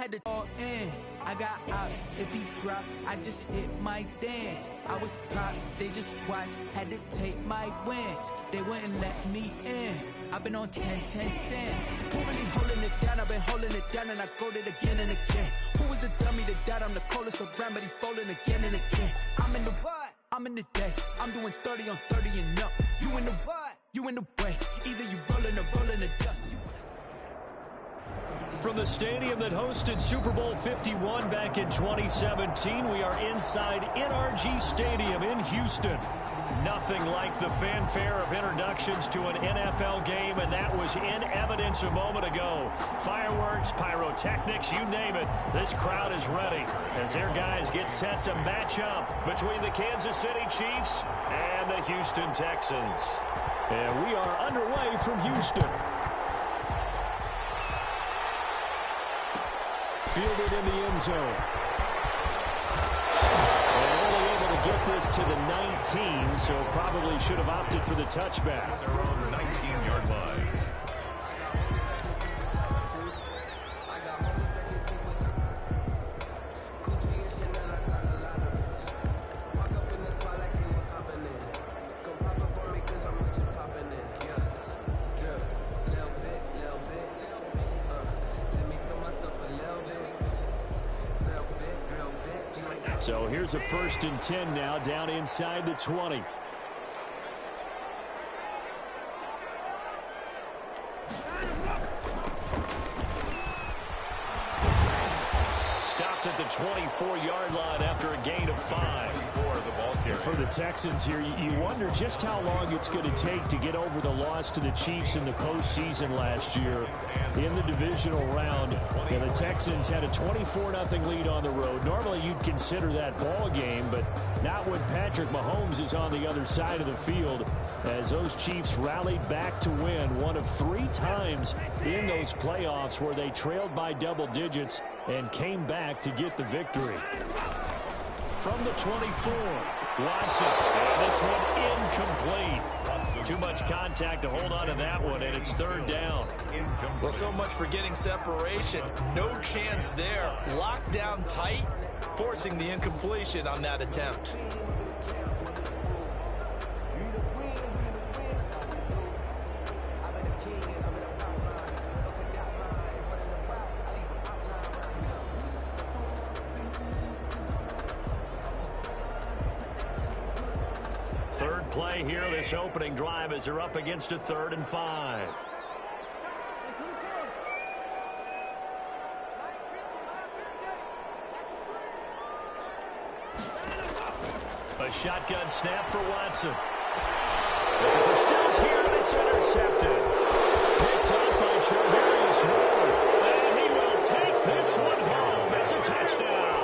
had to all in. I got ops, if he drop, I just hit my dance. I was pop, they just watched, had to take my wins. They wouldn't let me in. I've been on 10 cents. Who really holding it down? I've been holding it down and I go it again and again. Who is the dummy that died? I'm the coldest around, but he folding again and again. I'm in the what? I'm in the day. I'm doing 30 on 30 and up. You in the what? You in the way. Either you rolling the dust. From the stadium that hosted Super Bowl 51 back in 2017, we are inside NRG Stadium in Houston. Nothing like the fanfare of introductions to an NFL game, and that was in evidence a moment ago. Fireworks, pyrotechnics, you name it. This crowd is ready as their guys get set to match up between the Kansas City Chiefs and the Houston Texans. And we are underway from Houston. Fielded in the end zone. And only able to get this to the 19, so probably should have opted for the touchback. Their own 19-yard line. So here's a 1st and 10 now, down inside the 20. Stopped at the 24-yard line after a gain of 5. For the Texans here, you wonder just how long it's going to take to get over the loss to the Chiefs in the postseason last year in the divisional round. And the Texans had a 24-0 lead on the road. Normally you'd consider that ball game, but not when Patrick Mahomes is on the other side of the field, as those Chiefs rallied back to win one of 3 times in those playoffs where they trailed by double digits and came back to get the victory. From the 24, Watson, and this one incomplete. Too much contact to hold on to that one, and it's 3rd down. Well, so much for getting separation. No chance there. Locked down tight, forcing the incompletion on that attempt. Third play here, this opening drive, as they're up against a 3rd and 5. A shotgun snap for Watson. Looking for Stills here, and it's intercepted. Picked up by Trevarius Ward. And he will take this one home. It's a touchdown.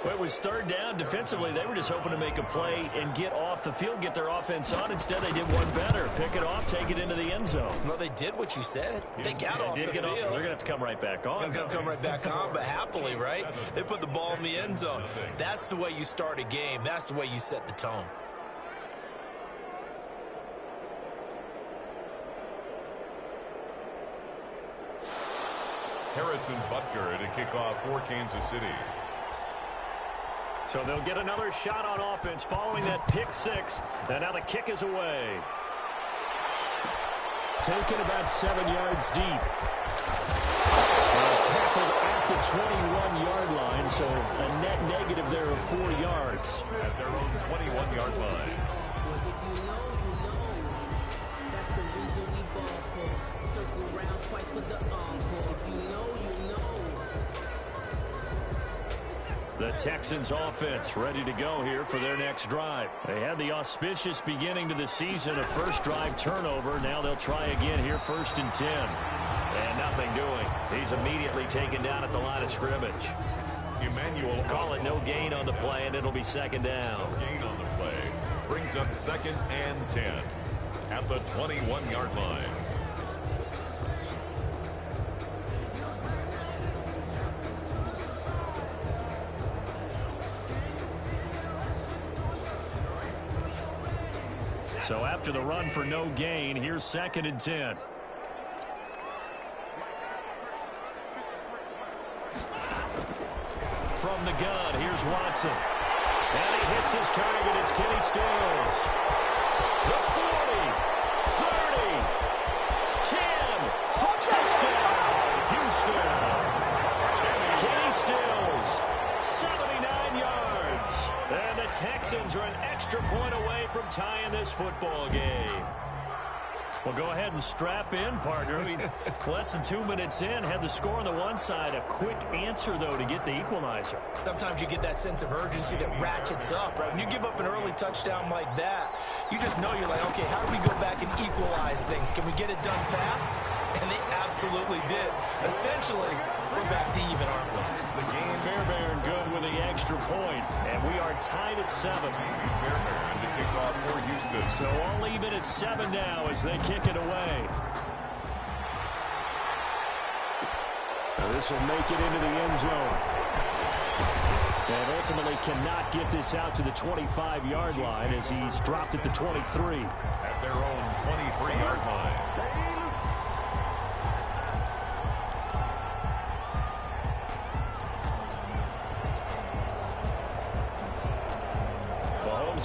Well, it was 3rd down. Defensively, they were just hoping to make a play and get off the field, get their offense on. Instead, they did one better. Pick it off, take it into the end zone. Well, they did what you said. They got off the field. They're going to have to come right back on. They're going to come right back on, but happily, right? They put the ball in the end zone. That's the way you start a game. That's the way you set the tone. Harrison Butker to kick off for Kansas City. So they'll get another shot on offense following that pick 6. And now the kick is away. Taken about 7 yards deep. And tackled at the 21-yard line, so a net negative there of 4 yards. At their own 21-yard line. That's the reason we ball for. Circle around twice for the encore. If you know, you know. The Texans offense ready to go here for their next drive. They had the auspicious beginning to the season, a first drive turnover. Now they'll try again here, 1st and 10. And nothing doing. He's immediately taken down at the line of scrimmage. Emmanuel call it no gain on the play, and it'll be 2nd down. No gain on the play. Brings up 2nd and 10 at the 21-yard line. So after the run for no gain, here's 2nd and 10. From the gun, here's Watson. And he hits his target. It's Kenny Stills. The 40, 30, 10, for touchdown, Houston. Kenny Stills, 79 yards. And the Texans are an extra point away from tying this football game. Well, go ahead and strap in, partner. Less than 2 minutes in, had the score on the one side. A quick answer, though, to get the equalizer. Sometimes you get that sense of urgency that ratchets up, right? When you give up an early touchdown like that, you just know you're like, okay, how do we go back and equalize things? Can we get it done fast? And they absolutely did. Essentially, we're back to even, aren't we? Fairbairn good with the extra point, and we are tied at 7. Fairbairn to kick off for Houston. So all even at 7 now as they kick it away. Now this will make it into the end zone. And ultimately cannot get this out to the 25-yard line as he's dropped at the 23. At their own 23-yard line.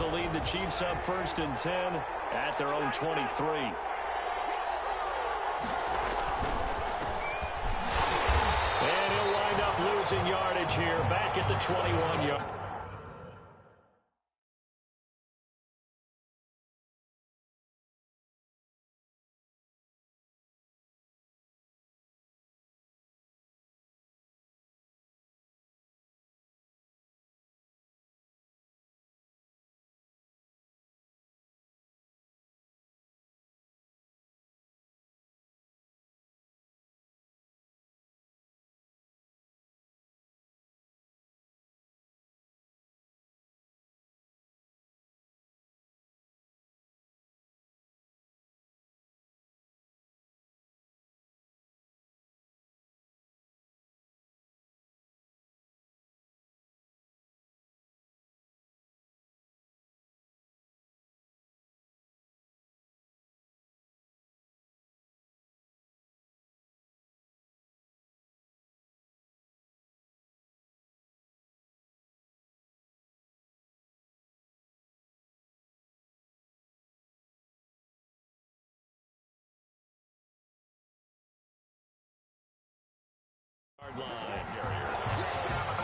Will lead the Chiefs up 1st and 10 at their own 23. And he'll wind up losing yardage here back at the 21-yard.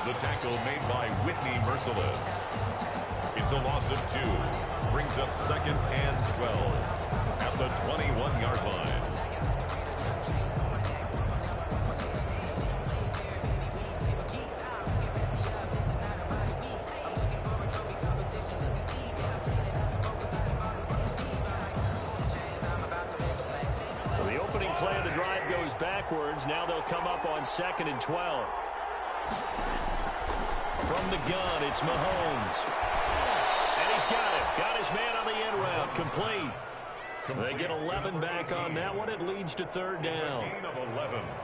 The tackle made by Whitney Merciless. It's a loss of 2. Brings up 2nd and 12 at the 21-yard line. So the opening play of the drive goes backwards. Now they'll come up on 2nd and 12. From the gun, it's Mahomes. And he's got it. Got his man on the end route. Complete. They get 11 back on that one. It leads to 3rd down.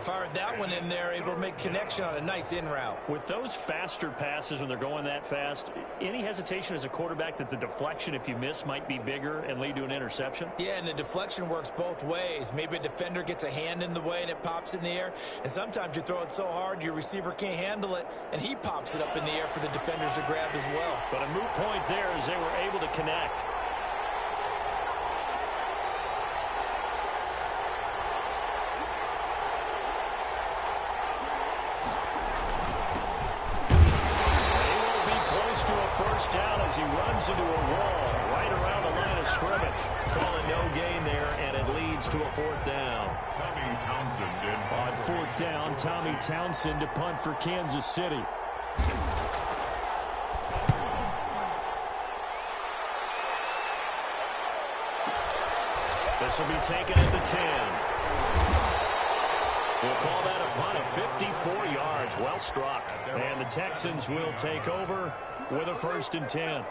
Fired that one in there, able to make connection on a nice in route. With those faster passes when they're going that fast, any hesitation as a quarterback that the deflection, if you miss, might be bigger and lead to an interception? Yeah, and the deflection works both ways. Maybe a defender gets a hand in the way and it pops in the air. And sometimes you throw it so hard your receiver can't handle it, and he pops it up in the air for the defenders to grab as well. But a moot point there as they were able to connect. First down as he runs into a wall right around the line of scrimmage. Call it no gain there, and it leads to a 4th down. Tommy Townsend in. On 4th down, Tommy Townsend to punt for Kansas City. This will be taken at the 10. We'll call that a punt of 54 yards. Well struck. And the Texans will take over with a 1st and 10.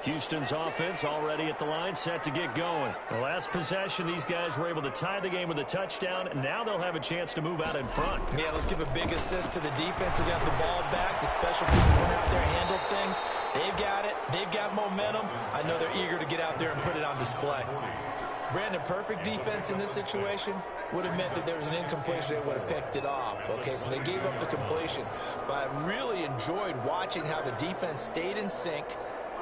Houston's offense already at the line, set to get going. The last possession, these guys were able to tie the game with a touchdown. Now they'll have a chance to move out in front. Yeah, let's give a big assist to the defense who got the ball back. The special teams went out there, handled things. They've got it. They've got momentum. I know they're eager to get out there and put it on display. Brandon, perfect defense in this situation would have meant that there was an incompletion. They would have picked it off. Okay, so they gave up the completion. But I really enjoyed watching how the defense stayed in sync,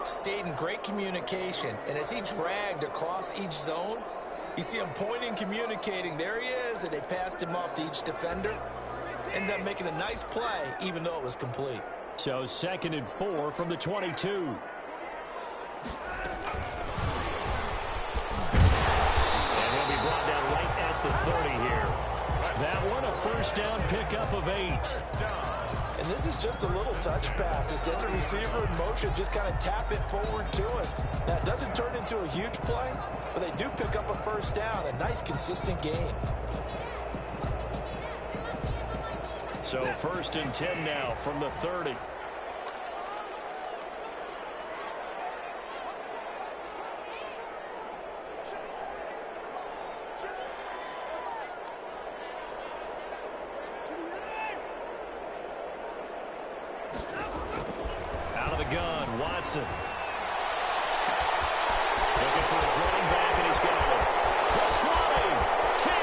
stayed in great communication. And as he dragged across each zone, you see him pointing, communicating. There he is, and they passed him off to each defender. Ended up making a nice play, even though it was complete. So 2nd and 4 from the 22. Brought down right at the 30 here. That one, a first down pickup of 8. And this is just a little touch pass. They send the receiver in motion, just kind of tap it forward to him. Now, it doesn't turn into a huge play, but they do pick up a first down. A nice, consistent game. So 1st and 10 now from the 30. Gun, Watson. Looking for his running back, and he's got it. 20, 10,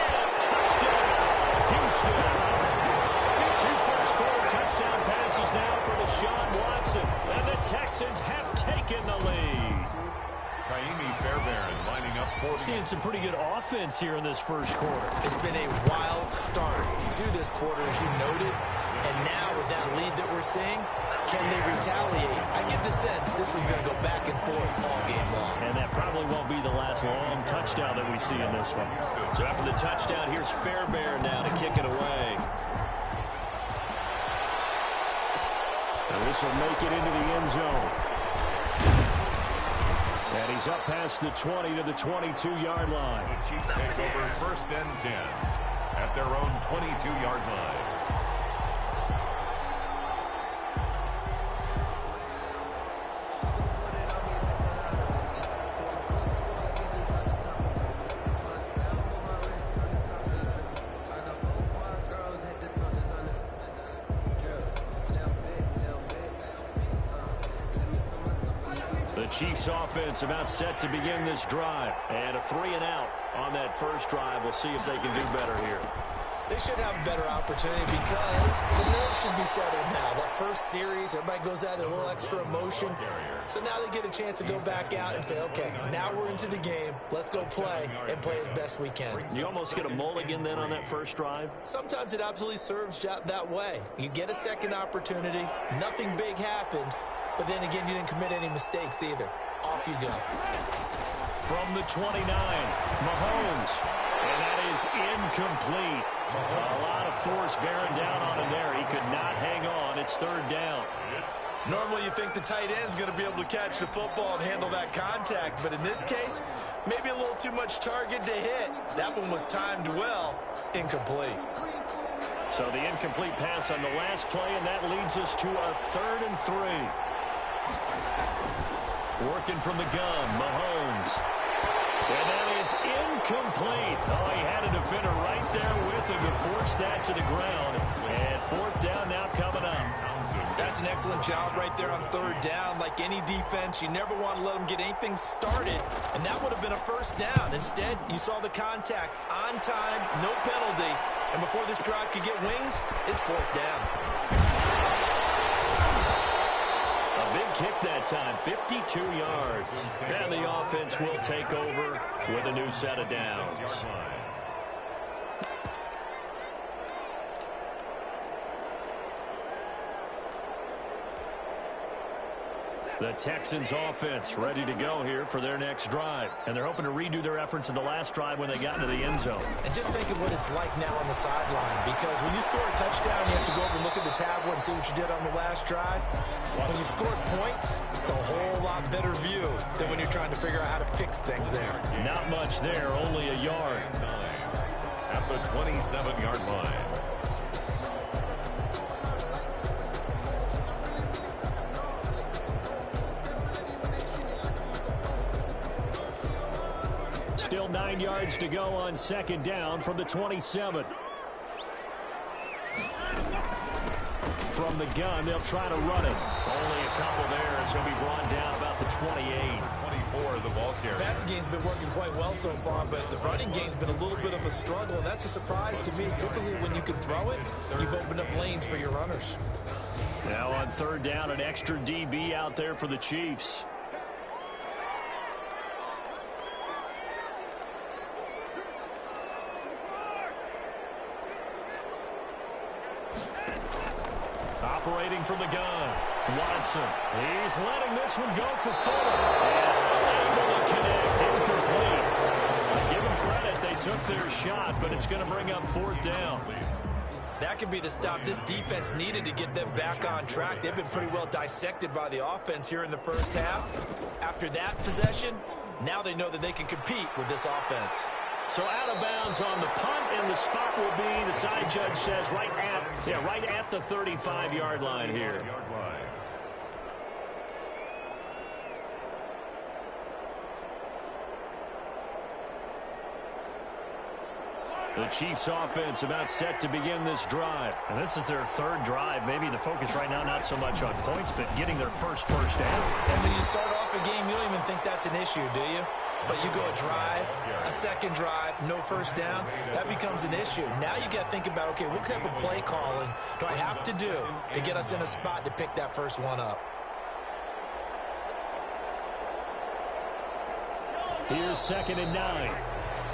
touchdown, Houston. 2 first-quarter touchdown passes now for Deshaun Watson, and the Texans have taken the lead. Fairbairn lining up for seeing some pretty good offense here in this first quarter. It's been a wild start to this quarter, as you noted. And now with that lead that we're seeing, can they retaliate? I get the sense this one's going to go back and forth all game long. And that probably won't be the last long touchdown that we see in this one. So after the touchdown, here's Fairbairn now to kick it away. And this will make it into the end zone. And he's up past the 20 to the 22-yard line. The Chiefs take over 1st and 10 at their own 22-yard line. Chiefs offense about set to begin this drive. And a 3-and-out on that first drive. We'll see if they can do better here. They should have a better opportunity because the nerves should be settled now. That first series, everybody goes out with a little extra emotion. So now they get a chance to go back out and say, okay, now we're into the game. Let's go play and play as best we can. You almost get a mulligan then on that first drive? Sometimes it absolutely serves that way. You get a second opportunity. Nothing big happened. But then again, you didn't commit any mistakes either. Off you go. From the 29, Mahomes. And that is incomplete. A lot of force bearing down on him there. He could not hang on. It's 3rd down. Normally you think the tight end's going to be able to catch the football and handle that contact. But in this case, maybe a little too much target to hit. That one was timed well. Incomplete. So the incomplete pass on the last play, and that leads us to our 3rd and 3. Working from the gun, Mahomes. And that is incomplete. Oh, he had a defender right there with him to force that to the ground. And 4th down now coming up. That's an excellent job right there on 3rd down. Like any defense, you never want to let them get anything started. And that would have been a first down. Instead, you saw the contact on time, no penalty. And before this drive could get wings, it's 4th down. A big kick that time, 52 yards. And the offense will take over with a new set of downs. The Texans offense ready to go here for their next drive. And they're hoping to redo their efforts in the last drive when they got into the end zone. And just think of what it's like now on the sideline. Because when you score a touchdown, you have to go over and look at the tablet and see what you did on the last drive. When you score points, it's a whole lot better view than when you're trying to figure out how to fix things there. Not much there, only a yard. At the 27-yard line. Still 9 yards to go on second down from the 27. From the gun, they'll try to run it. Only a couple there as he'll be brought down about the 28. 24, the ball carrier. The passing game's been working quite well so far, but the running game's been a little bit of a struggle, and that's a surprise to me. Typically, when you can throw it, you've opened up lanes for your runners. Now on third down, an extra DB out there for the Chiefs. Operating from the gun, Watson. He's letting this one go for 4. And able to connect, incomplete. Give them credit, they took their shot, but it's going to bring up fourth down. That could be the stop this defense needed to get them back on track. They've been pretty well dissected by the offense here in the first half. After that possession, now they know that they can compete with this offense. So out of bounds on the punt, and the spot will be, the side judge says, right at the 35-yard line here. The Chiefs offense about set to begin this drive. And this is their third drive. Maybe the focus right now not so much on points, but getting their first down. And when you start off a game, you don't even think that's an issue, do you? But you go a drive, a second drive, no first down, that becomes an issue. Now you got to think about, okay, what type of play calling do I have to do to get us in a spot to pick that first one up? Here's 2nd and 9.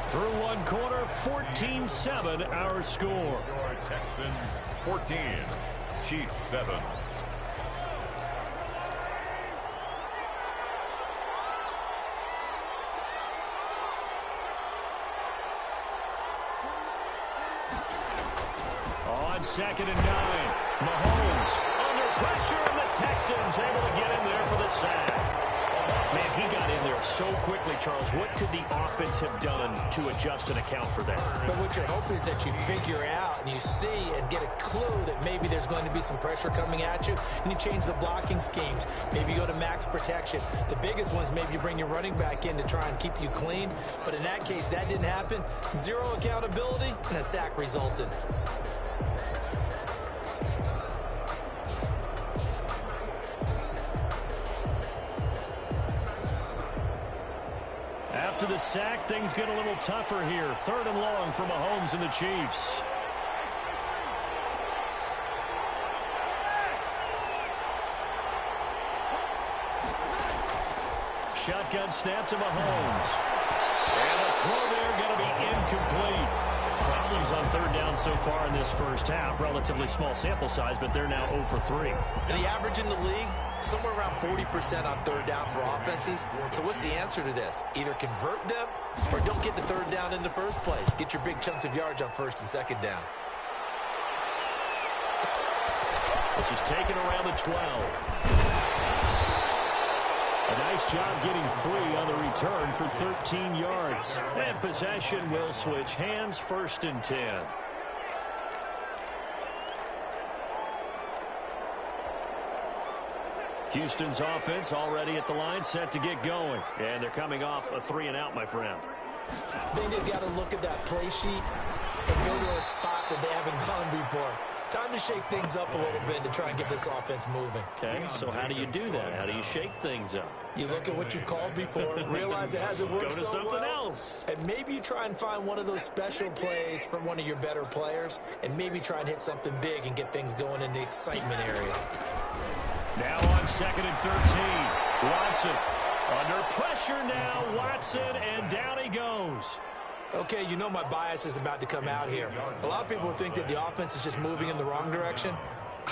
Through one quarter, 14-7 our score. Texans 14, Chiefs 7. On 2nd and 9, Mahomes under pressure, and the Texans able to get in there for the sack. Man, he got in there so quickly, Charles. What could the offense have done to adjust and account for that? But what you're hoping is that you figure out and you see and get a clue that maybe there's going to be some pressure coming at you, and you change the blocking schemes. Maybe you go to max protection. The biggest one is maybe you bring your running back in to try and keep you clean. But in that case, that didn't happen. Zero accountability, and a sack resulted. After the sack, things get a little tougher here. 3rd and long for Mahomes and the Chiefs. Shotgun snap to Mahomes. And the throw there going to be incomplete. Problems on 3rd down so far in this first half. Relatively small sample size, but they're now 0 for 3. The average in the league, somewhere around 40% on 3rd down for offenses. So what's the answer to this? Either convert them or don't get the 3rd down in the first place. Get your big chunks of yards on 1st and 2nd down. This is taken around the 12. A nice job getting free on the return for 13 yards. And possession will switch hands, 1st and 10. Houston's offense already at the line, set to get going. And they're coming off a 3-and-out, my friend. I think they've got to look at that play sheet and go to a spot that they haven't gone before. Time to shake things up a little bit to try and get this offense moving. Okay, so how do you do that? How do you shake things up? You look at what you've called before, realize it hasn't worked so well. Go to something else. And maybe you try and find one of those special plays from one of your better players, and maybe try and hit something big and get things going in the excitement area. Now on 2nd and 13, Watson. Under pressure now, Watson, and down he goes. Okay, you know my bias is about to come out here. A lot of people think that the offense is just moving in the wrong direction.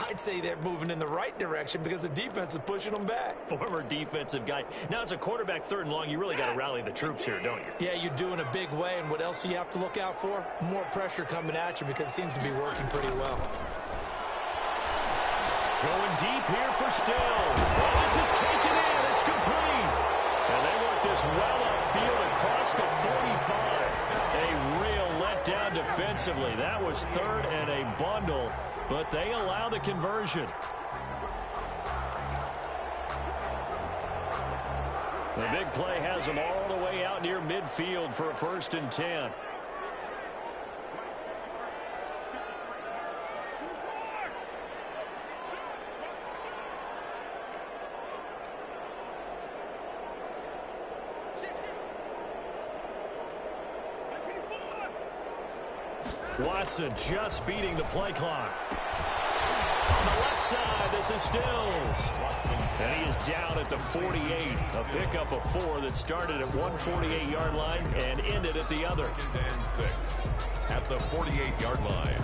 I'd say they're moving in the right direction because the defense is pushing them back. Former defensive guy. Now, as a quarterback, 3rd and long, you really got to rally the troops here, don't you? Yeah, you do in a big way, and what else do you have to look out for? More pressure coming at you because it seems to be working pretty well. Going deep here for Still. Oh, this is taken in. It's complete. And they work this well upfield across the 45. A real letdown defensively. That was 3rd and a bundle, but they allow the conversion. The big play has them all the way out near midfield for a 1st and 10. Watson just beating the play clock. On the left side, this is Stills. And he is down at the 48. A pickup of 4 that started at 148-yard line and ended at the other. 2nd and 6 at the 48-yard line.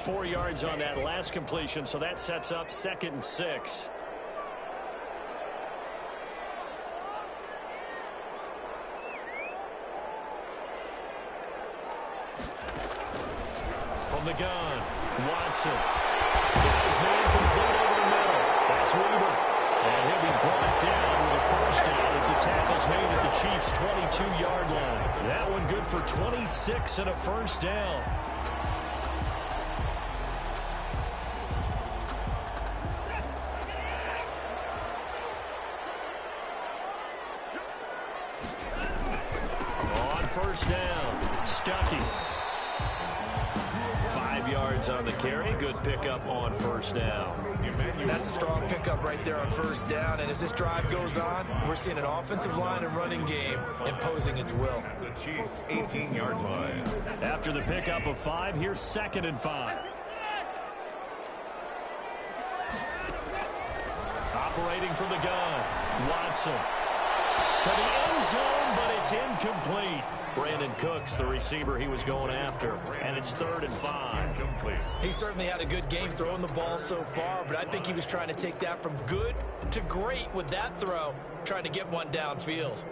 4 yards on that last completion, so that sets up 2nd and 6. From the gun, Watson. His man complete over the middle. That's Weaver. And he'll be brought down with a 1st down as the tackle's made at the Chiefs' 22-yard line. That one good for 26 and a 1st down. On 1st down, Stuckey. 5 yards on the carry. Good pickup on 1st down. That's a strong pickup right there on 1st down. And as this drive goes on, we're seeing an offensive line and running game imposing its will. The Chiefs' 18-yard line. After the pickup of 5, here's 2nd and 5. Operating from the gun, Watson. To the end zone, but it's incomplete. Brandon Cooks, the receiver he was going after. And it's 3rd and 5. Complete. He certainly had a good game throwing the ball so far, but I think he was trying to take that from good to great with that throw, trying to get one downfield.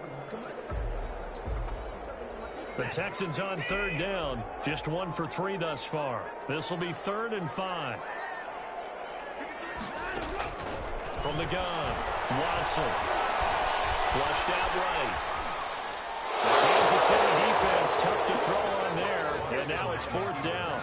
The Texans on 3rd down. Just 1 for 3 thus far. This will be 3rd and 5. From the gun, Watson. Flushed out right. The Kansas City defense tough to throw on there, and now it's 4th down.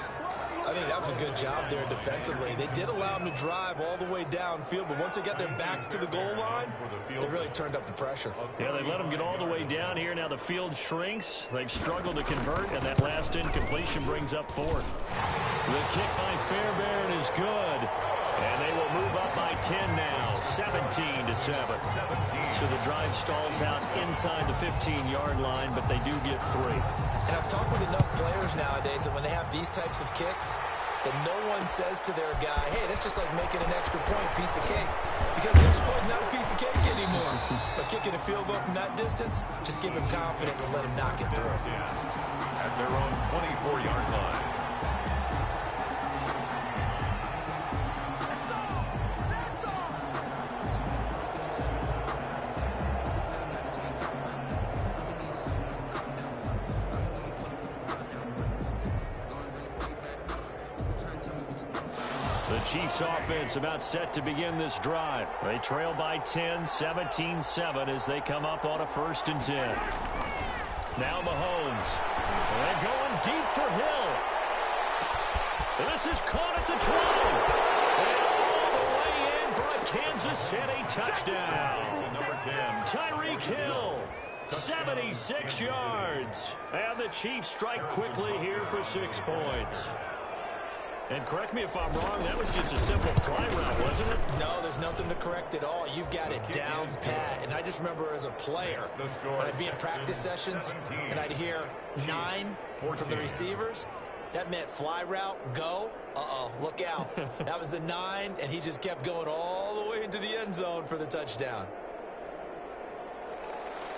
I think that was a good job there defensively. They did allow them to drive all the way downfield, but once they got their backs to the goal line, they really turned up the pressure. Yeah, they let them get all the way down here. Now the field shrinks. They've struggled to convert, and that last incompletion brings up 4th. The kick by Fairbairn is good. And they will move up by 10 now, 17-7. So the drive stalls out inside the 15-yard line, but they do get 3. And I've talked with enough players nowadays that when they have these types of kicks, that no one says to their guy, hey, that's just like making an extra point, piece of cake. Because the extra point is not a piece of cake anymore. But kicking a field goal from that distance, just give him confidence and let him knock it through. At their own 24-yard line. The Chiefs offense about set to begin this drive. They trail by 10, 17-7 as they come up on a 1st and 10. Now Mahomes. They're going deep for Hill. This is caught at the 20. And all the way in for a Kansas City touchdown. Number 10. Tyreek Hill. 76 yards. And the Chiefs strike quickly here for 6 points. And correct me if I'm wrong, that was just a simple fly route, wasn't it? No, there's nothing to correct at all. You've got it down pat. And I just remember as a player, when I'd be in practice sessions and I'd hear 9 from the receivers, that meant fly route, go. Uh-oh, look out. That was the 9, and he just kept going all the way into the end zone for the touchdown.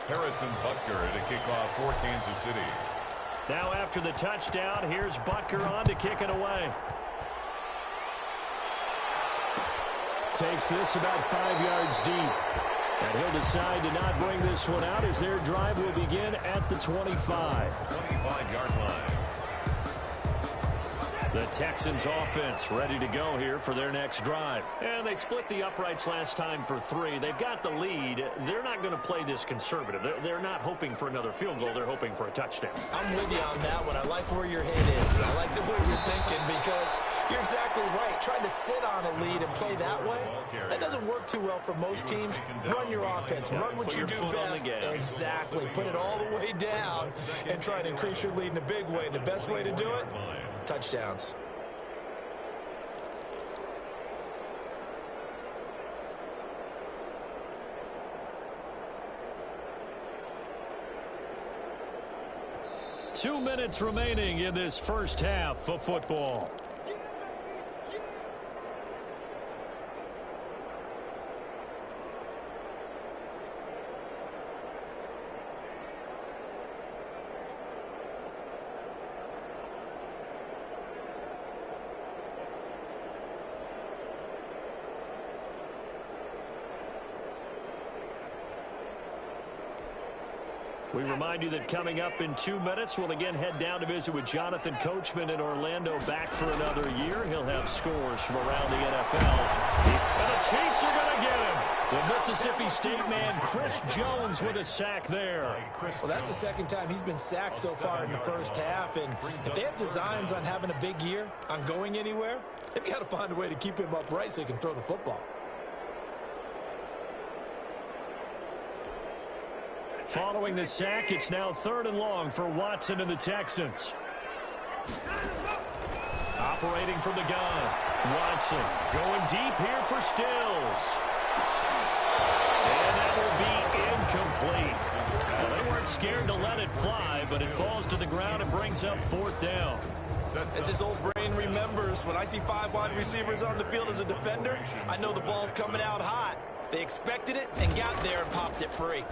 Harrison Butker at a kickoff for Kansas City. Now after the touchdown, here's Butker on to kick it away. Takes this about 5 yards deep. And he'll decide to not bring this one out as their drive will begin at the 25. 25-yard line. The Texans offense ready to go here for their next drive. And they split the uprights last time for 3. They've got the lead. They're not going to play this conservative. They're not hoping for another field goal. They're hoping for a touchdown. I'm with you on that one. I like where your head is. I like the way you're thinking because you're exactly right. Trying to sit on a lead and play that way, that doesn't work too well for most teams. Run your offense. Run what you do best. Exactly. Put it all the way down and try to increase your lead in a big way. And the best way to do it, touchdowns. Two minutes remaining in this first half of football. We remind you that coming up in 2 minutes, we'll again head down to visit with Jonathan Coachman in Orlando, back for another year. He'll have scores from around the NFL. And the Chiefs are going to get him. The Mississippi State man, Chris Jones, with a sack there. Well, that's the second time he's been sacked so far in the first half. And if they have designs on having a big year, on going anywhere, they've got to find a way to keep him upright so he can throw the football. Following the sack, it's now 3rd and long for Watson and the Texans. Operating from the gun. Watson going deep here for Stills. And that will be incomplete. Well, they weren't scared to let it fly, but it falls to the ground and brings up 4th down. As his old brain remembers, when I see 5 wide receivers on the field as a defender, I know the ball's coming out hot. They expected it and got there and popped it free.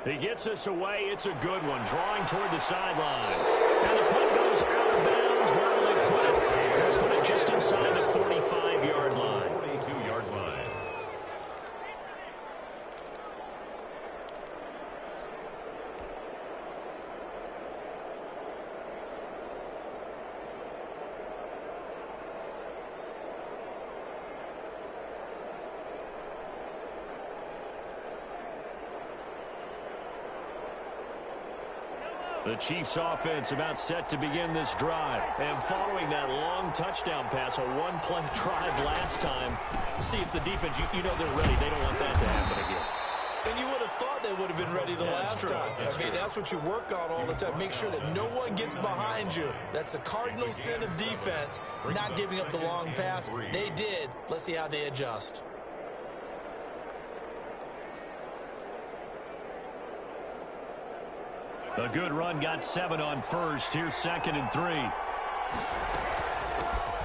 He gets us away. It's a good one. Drawing toward the sidelines. And the punt goes out of bounds. Where will they put it? They'll put it just inside the 45-yard line. 42-yard line. The Chiefs offense about set to begin this drive. And following that long touchdown pass, a one-play drive last time, see if the defense, you know they're ready. They don't want that to happen again. And you would have thought they would have been ready the last time. That's what you work on all the time. Make sure that no one gets behind you. That's the cardinal sin of defense, not giving up the long pass. They did. Let's see how they adjust. A good run, got 7 on first. Here's 2nd and 3.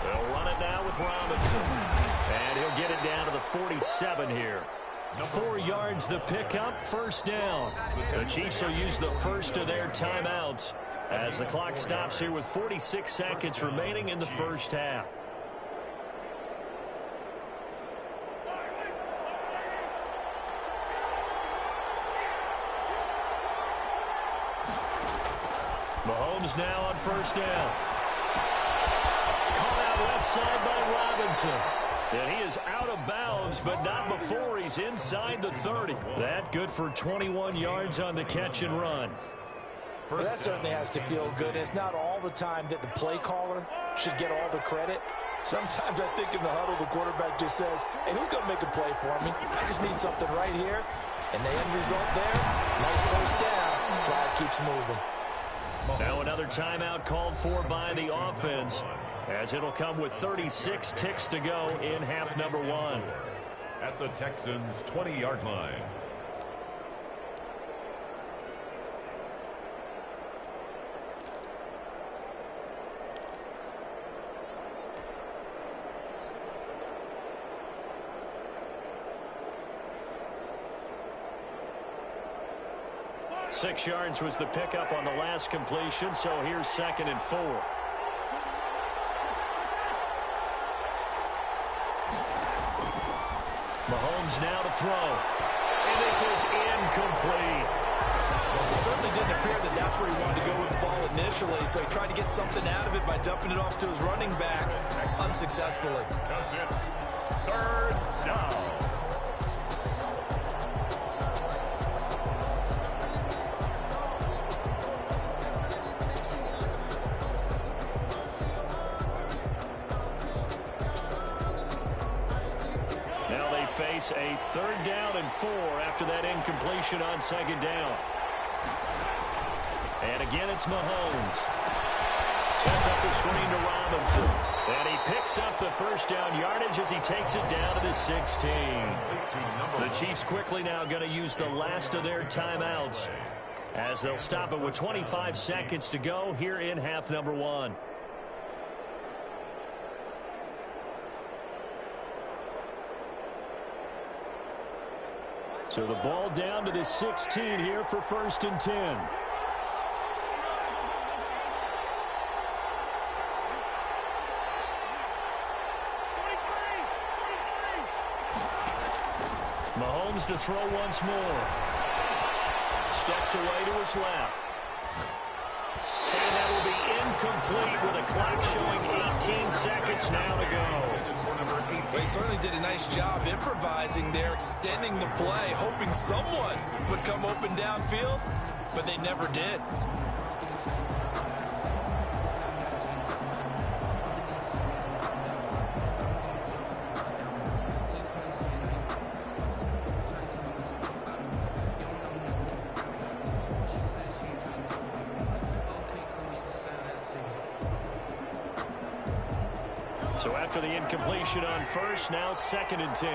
They'll run it now with Robinson. And he'll get it down to the 47 here. 4 yards the pickup, 1st down. The Chiefs will use the first of their timeouts as the clock stops here with 46 seconds remaining in the first half. Mahomes now on 1st down. Caught out left side by Robinson. And he is out of bounds, but not before he's inside the 30. That good for 21 yards on the catch and run. Well, that certainly has to feel good. It's not all the time that the play caller should get all the credit. Sometimes I think in the huddle, the quarterback just says, hey, who's going to make a play for me? I just need something right here. And the end result there, nice 1st down. Drive keeps moving. Now another timeout called for by the offense, as it'll come with 36 ticks to go in half number 1. At the Texans' 20-yard line. Six yards was the pickup on the last completion, so here's 2nd and 4. Mahomes now to throw. And this is incomplete. It certainly didn't appear that that's where he wanted to go with the ball initially, so he tried to get something out of it by dumping it off to his running back unsuccessfully. Because it's third down. Now they face a 3rd down and 4 after that incompletion on 2nd down. And again, it's Mahomes. Sets up the screen to Robinson. And he picks up the 1st down yardage as he takes it down to the 16. The Chiefs quickly now going to use the last of their timeouts as they'll stop it with 25 seconds to go here in half number 1. So the ball down to the 16 here for 1st and 10. Mahomes to throw once more. Steps away to his left. And that will be incomplete with a clock showing 18 seconds now to go. They certainly did a nice job improvising there, extending the play, hoping someone would come open downfield, but they never did. So after the incompletion on 1st, now 2nd and 10.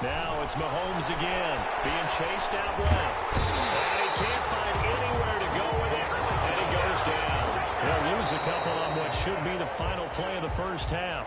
Now it's Mahomes again, being chased out left. And he can't find anywhere to go with it, and he goes down. They'll lose a couple on what should be the final play of the 1st half.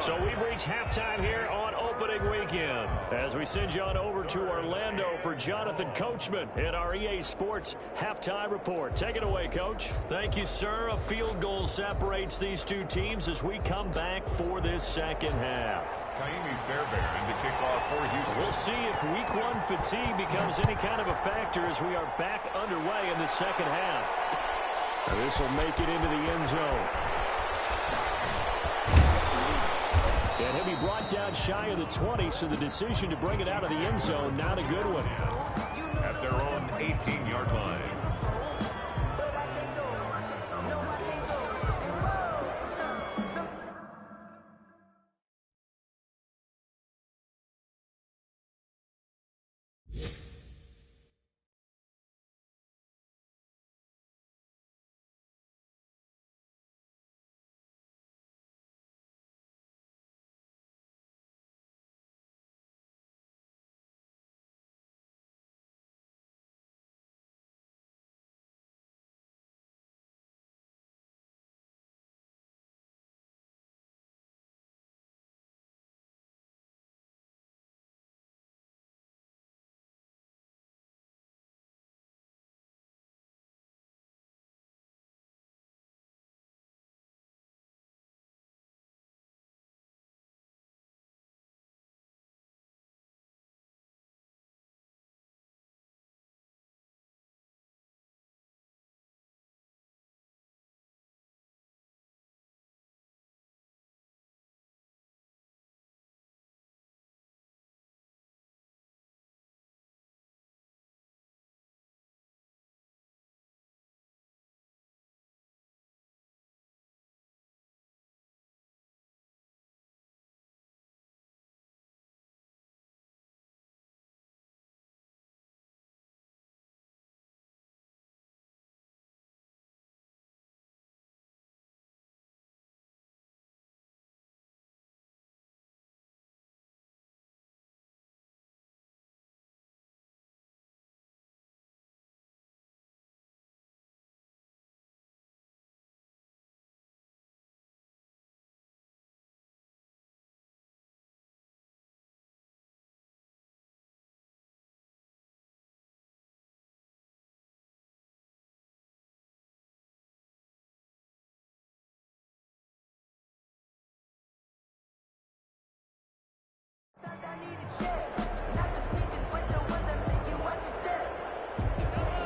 So we've reached halftime here on opening weekend as we send you on over to Orlando for Jonathan Coachman in our EA Sports Halftime Report. Take it away, Coach. Thank you, sir. A field goal separates these two teams as we come back for this 2nd half. Kaimi Fairbairn to kick off for Houston. We'll see if week 1 fatigue becomes any kind of a factor as we are back underway in the 2nd half. This will make it into the end zone. And he'll be brought down shy of the 20, so the decision to bring it out of the end zone, not a good one. At their own 18-yard line.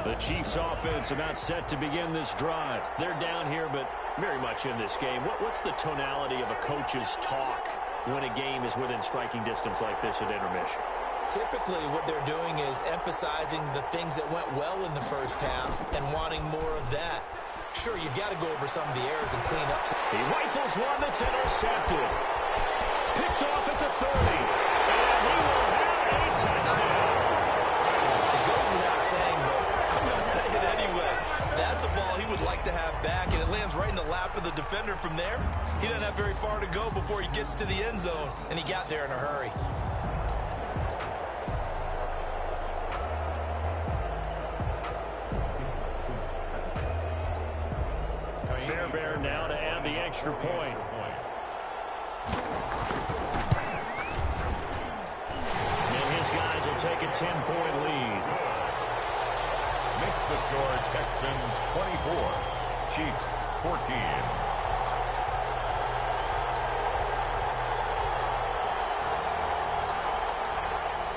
The Chiefs offense about set to begin this drive. They're down here, but very much in this game. What's the tonality of a coach's talk when a game is within striking distance like this at intermission? Typically, what they're doing is emphasizing the things that went well in the first half and wanting more of that. Sure, you've got to go over some of the errors and clean up. He rifles one that's intercepted. Picked off at the 30. And he will have a touchdown. It goes without saying, but I'm going to say it anyway. That's a ball he would like to have back, and it lands right in the lap of the defender from there. He doesn't have very far to go before he gets to the end zone, and he got there in a hurry. Fairbairn now to add the extra point. And his guys will take a 10-point lead. Makes the score Texans 24, Chiefs 14.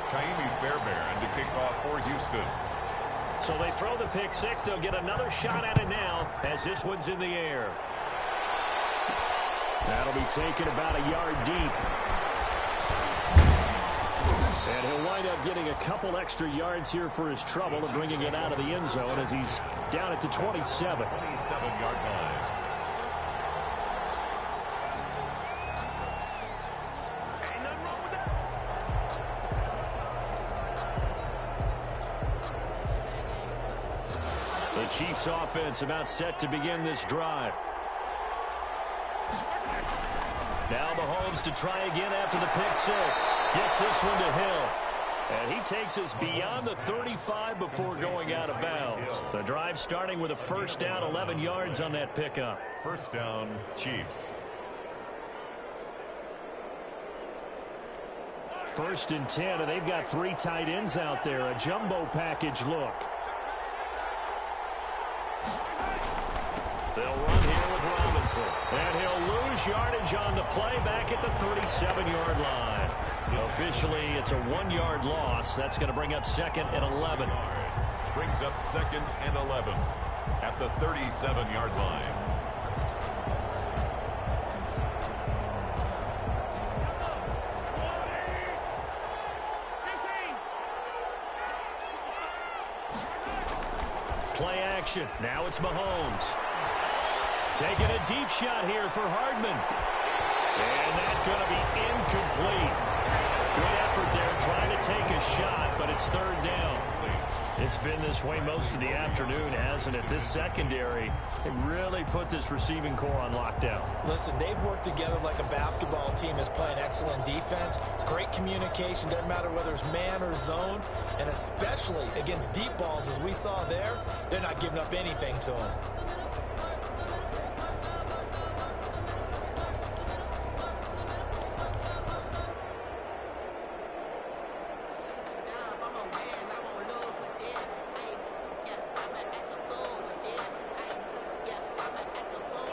Kaimi Fairbairn to kick off for Houston. So they throw the pick six. They'll get another shot at it now as this one's in the air. That'll be taken about a yard deep. And he'll wind up getting a couple extra yards here for his trouble and bringing it out of the end zone as he's down at the 27. 27-yard line. The Chiefs offense about set to begin this drive. Now Mahomes to try again after the pick six. Gets this one to Hill. And he takes us beyond the 35 before going out of bounds. The drive starting with a first down, 11 yards on that pickup. First down, Chiefs. First and 10, and they've got three tight ends out there. A jumbo package look. They'll run here with Robinson. And he'll lose yardage on the play back at the 37-yard line. Officially, it's a 1-yard loss. That's going to bring up second and 11. Brings up second and 11 at the 37-yard line. Play action. Now it's Mahomes. Taking a deep shot here for Hardman. And that's going to be incomplete. Good effort there trying to take a shot, but it's third down. It's been this way most of the afternoon, hasn't it? This secondary, they really put this receiving core on lockdown. Listen, they've worked together like a basketball team is playing excellent defense. Great communication, doesn't matter whether it's man or zone, and especially against deep balls as we saw there, they're not giving up anything to them.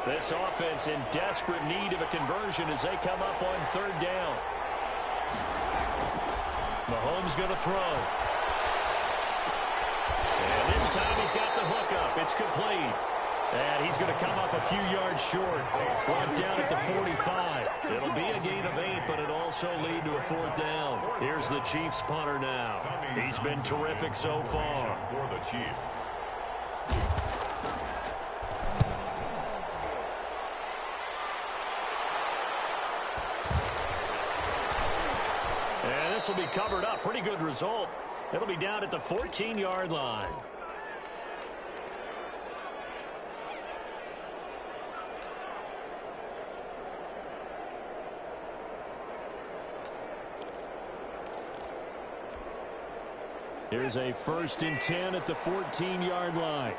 This offense in desperate need of a conversion as they come up on third down. Mahomes going to throw. And this time he's got the hook up. It's complete. And he's going to come up a few yards short. Brought down at the 45. It'll be a gain of 8, but it'll also lead to a fourth down. Here's the Chiefs punter now. He's been terrific so far. For the Chiefs. And this will be covered up. Pretty good result. It'll be down at the 14-yard line. Here's a first and 10 at the 14-yard line.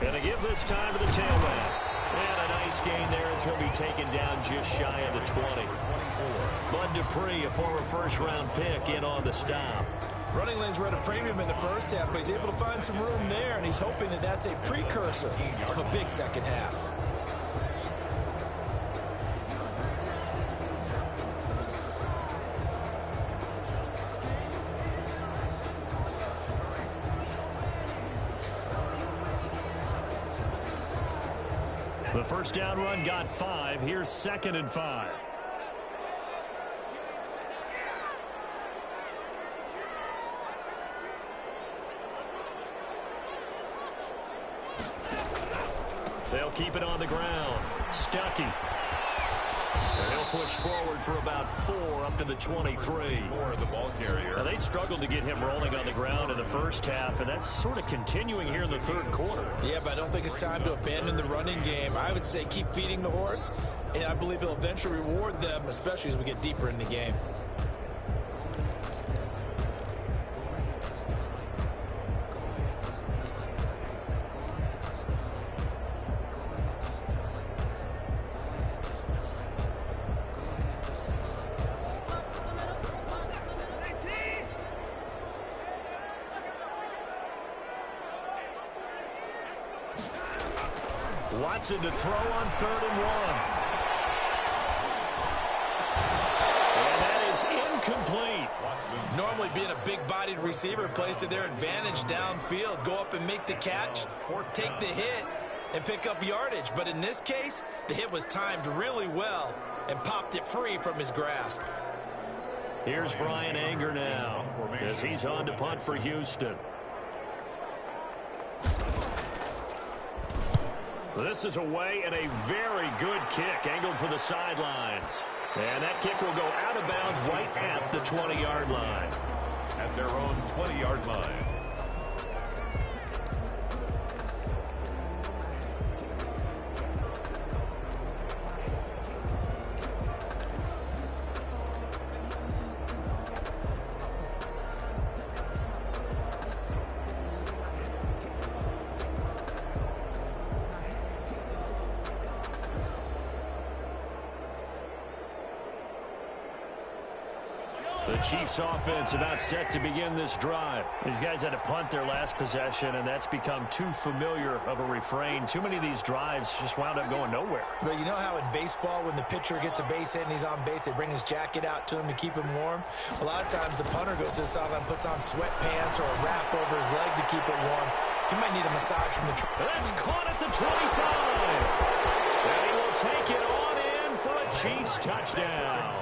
Going to give this time to the tailback. And a nice gain there as he'll be taken down just shy of the 20. Bud Dupree, a former first-round pick, in on the stop. Running lanes were at a premium in the first half, but he's able to find some room there, and he's hoping that that's a precursor of a big second half. The first down run got 5. Here's 2nd and 5. They'll keep it on the ground. Stuckey. And he'll push forward for about 4 up to the 23. The ball carrier. Now, they struggled to get him rolling on the ground in the first half, and that's sort of continuing here in the third quarter. Yeah, but I don't think it's time to abandon the running game. I would say keep feeding the horse, and I believe he'll eventually reward them, especially as we get deeper in the game. Watson to throw on 3rd and 1. And that is incomplete. Normally being a big-bodied receiver plays to their advantage downfield. Go up and make the catch, take the hit, and pick up yardage. But in this case, the hit was timed really well and popped it free from his grasp. Here's Brian Anger now as he's on to punt for Houston. This is away and a very good kick angled for the sidelines. And that kick will go out of bounds right at the 20-yard line. At their own 20-yard line. The Chiefs offense about set to begin this drive. These guys had to punt their last possession, and that's become too familiar of a refrain. Too many of these drives just wound up going nowhere. But you know how in baseball, when the pitcher gets a base hit and he's on base, they bring his jacket out to him to keep him warm? A lot of times the punter goes to the sideline, puts on sweatpants or a wrap over his leg to keep it warm. He might need a massage from the... That's caught at the 25. And he will take it on in for a Chiefs touchdown.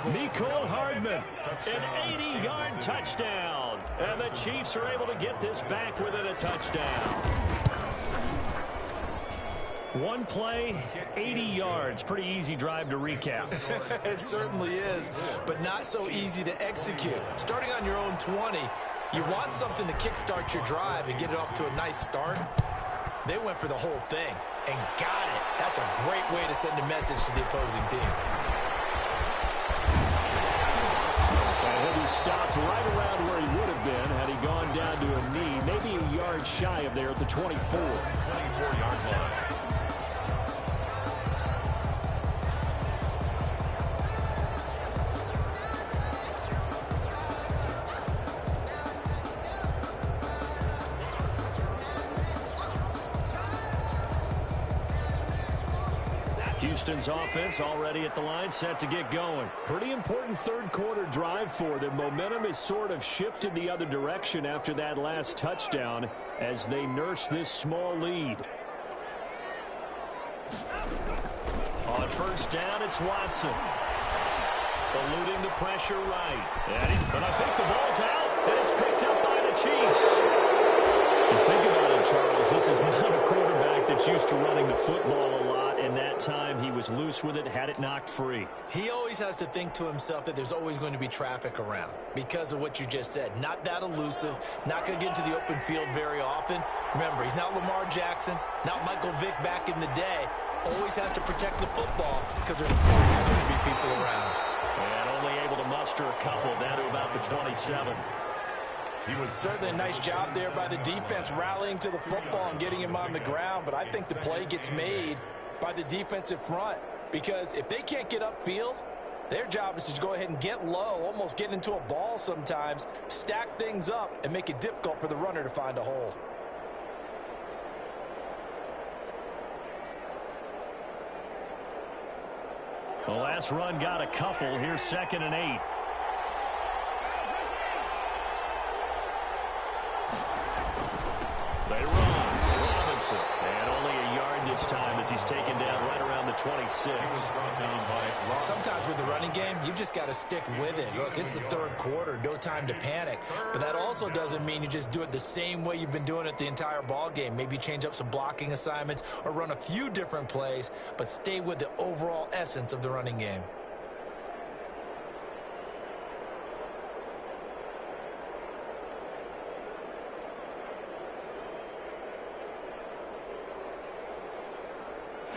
Mecole Hardman, an 80-yard touchdown. And the Chiefs are able to get this back within a touchdown. One play, 80 yards. Pretty easy drive to recap. It certainly is, but not so easy to execute. Starting on your own 20, you want something to kickstart your drive and get it off to a nice start. They went for the whole thing and got it. That's a great way to send a message to the opposing team. He stopped right around where he would have been had he gone down to a knee, maybe a yard shy of there at the 24. 24-yard line. Houston's offense already at the line, set to get going. Pretty important third quarter drive for them. Momentum has sort of shifted the other direction after that last touchdown as they nurse this small lead. On first down, it's Watson. Eluding the pressure right. But I think the ball's out, and it's picked up by the Chiefs. You think about it, Charles, this is not a quarterback that's used to running the football a lot, and that time he was loose with it, had it knocked free. He always has to think to himself that there's always going to be traffic around because of what you just said. Not that elusive, not going to get into the open field very often. Remember, he's not Lamar Jackson, not Michael Vick back in the day. Always has to protect the football because there's always going to be people around. And only able to muster a couple down to about the 27. He was certainly a nice job there by the defense rallying to the football and getting him on the ground, but I think the play gets made by the defensive front because if they can't get upfield, their job is to go ahead and get low, almost get into a ball sometimes, stack things up, and make it difficult for the runner to find a hole. The last run got a couple. Here's 2nd and 8. They run. Robinson. And only a yard this time as as he's taken down right around the 26. Sometimes with the running game, you've just got to stick with it. Look, it's the third quarter, no time to panic. But that also doesn't mean you just do it the same way you've been doing it the entire ball game. Maybe change up some blocking assignments or run a few different plays, but stay with the overall essence of the running game.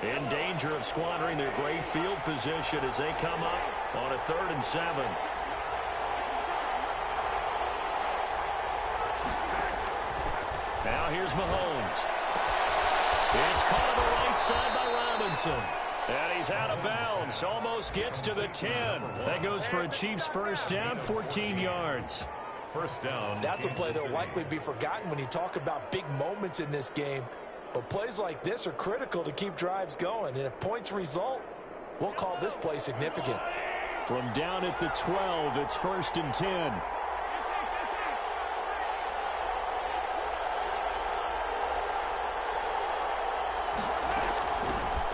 In danger of squandering their great field position as they come up on a 3rd and 7. Now here's Mahomes. It's caught on the right side by Robinson. And he's out of bounds. Almost gets to the 10. That goes for a Chiefs first down, 14 yards. First down. That's a play that will likely be forgotten when you talk about big moments in this game. But plays like this are critical to keep drives going. And if points result, we'll call this play significant. From down at the 12, it's 1st and 10.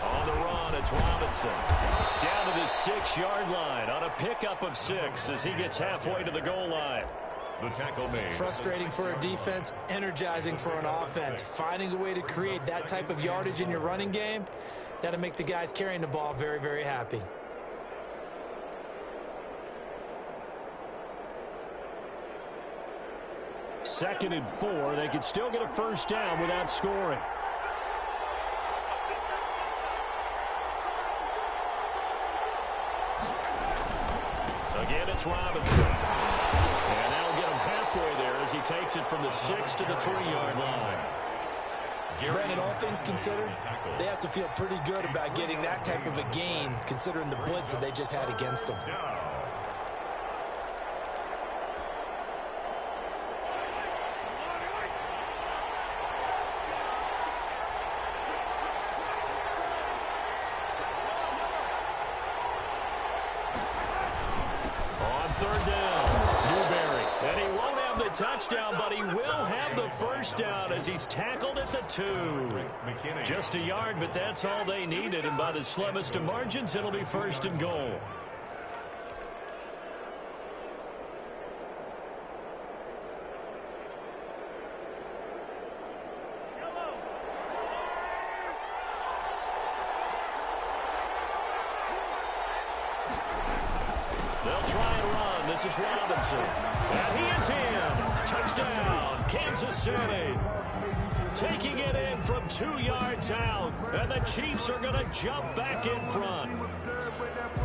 On the run, it's Robinson. Down to the 6-yard line on a pickup of 6 as he gets halfway to the goal line. The tackle made. Frustrating for a defense, energizing for an offense. Finding a way to create that type of yardage in your running game, that'll make the guys carrying the ball very, very happy. Second and 4. They could still get a first down without scoring. Again, it's Robinson. And that'll get him halfway there as he takes it from the 6 to the 3-yard line. Brandon, all things considered, they have to feel pretty good about getting that type of a gain, considering the blitz that they just had against them. Touchdown, but he will have the first down as he's tackled at the 2. Just a yard, but that's all they needed, and by the slimmest of margins, it'll be 1st and goal. They'll try and run. This is Robinson. And he is in. Touchdown, Kansas City. Taking it in from 2 yards out. And the Chiefs are going to jump back in front.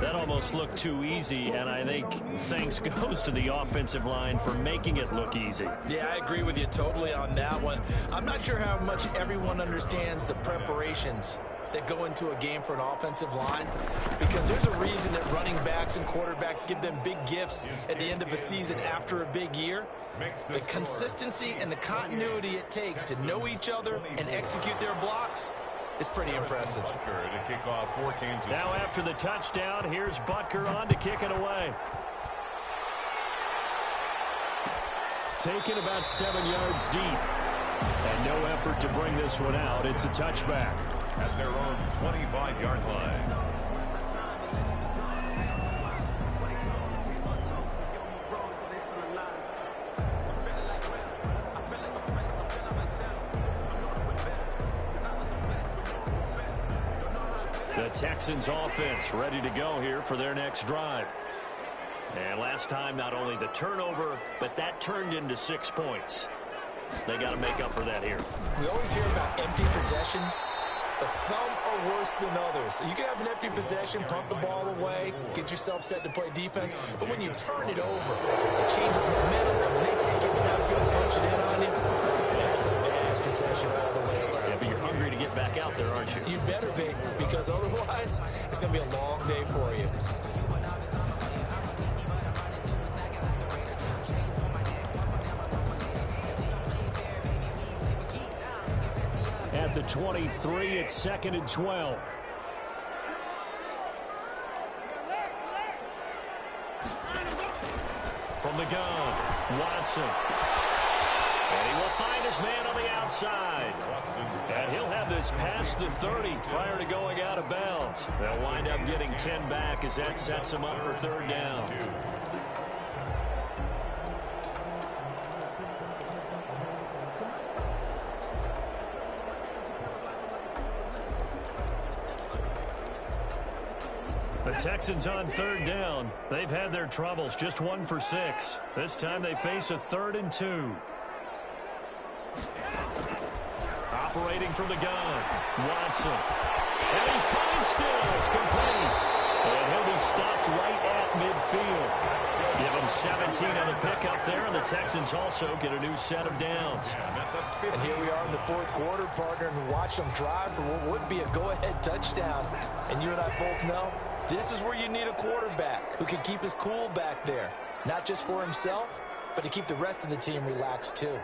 That almost looked too easy, and I think thanks goes to the offensive line for making it look easy. Yeah, I agree with you totally on that one. I'm not sure how much everyone understands the preparations that go into a game for an offensive line, because there's a reason that running backs and quarterbacks give them big gifts at the end of a season after a big year. The consistency and the continuity it takes to know each other and execute their blocks is pretty impressive. Now after the touchdown, here's Butker on to kick it away. Taken about 7 yards deep. And no effort to bring this one out. It's a touchback. At their own 25-yard line. The Texans offense ready to go here for their next drive. And last time, not only the turnover, but that turned into 6 points. They got to make up for that here. We always hear about empty possessions, but some are worse than others. You can have an empty possession, punt the ball away, get yourself set to play defense, but when you turn it over, it changes momentum, and when they take it downfield, punch it in on you, that's a bad possession all the way around. Yeah, but you're hungry to get back out there, aren't you? You better be, because otherwise, it's going to be a long day for you. At the 23, it's 2nd and 12. From the gun, Watson. And he will find his man on the outside. And he'll have this past the 30 prior to going out of bounds. They'll wind up getting 10 back as that sets them up for third down. The Texans on third down. They've had their troubles, just 1 for 6. This time they face a 3rd and 2. Operating from the gun, Watson. And he finds Stills, complete. And he'll be stopped right at midfield. Give him 17 on the pickup there, and the Texans also get a new set of downs. And here we are in the 4th quarter, partner, and watch them drive for what would be a go-ahead touchdown. And you and I both know this is where you need a quarterback who can keep his cool back there. Not just for himself, but to keep the rest of the team relaxed too.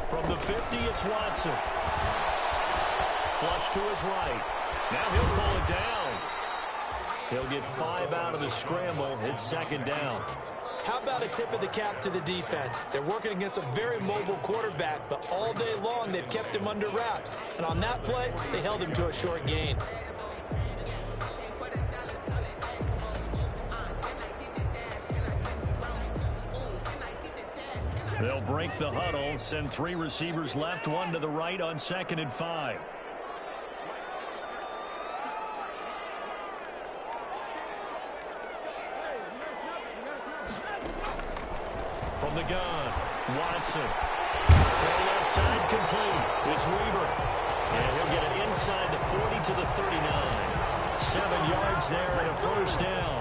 From the 50, it's Watson. Flush to his right. Now he'll pull it down. He'll get 5 out of the scramble. It's 2nd down. How about a tip of the cap to the defense? They're working against a very mobile quarterback, but all day long they've kept him under wraps. And on that play, they held him to a short gain. They'll break the huddle, send 3 receivers left, 1 to the right on 2nd and 5. From the gun, Watson. Throw left side complete. It's Weaver. And he'll get it inside the 40 to the 39. 7 yards there and a 1st down.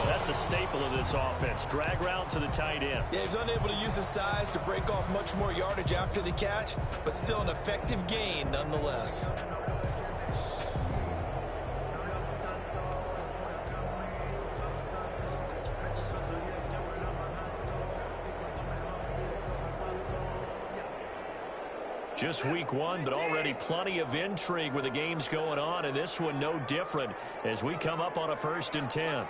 That's a staple of this offense. Drag route to the tight end. Yeah, he's unable to use his size to break off much more yardage after the catch, but still an effective gain nonetheless. Just week 1, but already plenty of intrigue with the games going on, and this one no different as we come up on a 1st and 10.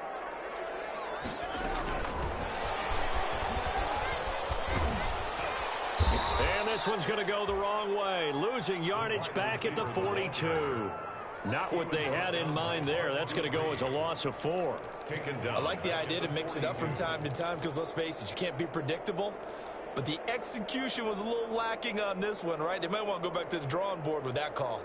And this one's going to go the wrong way, losing yardage back at the 42. Not what they had in mind there. That's going to go as a loss of 4. I like the idea to mix it up from time to time because, let's face it, you can't be predictable. But the execution was a little lacking on this one, right? They might want to go back to the drawing board with that call.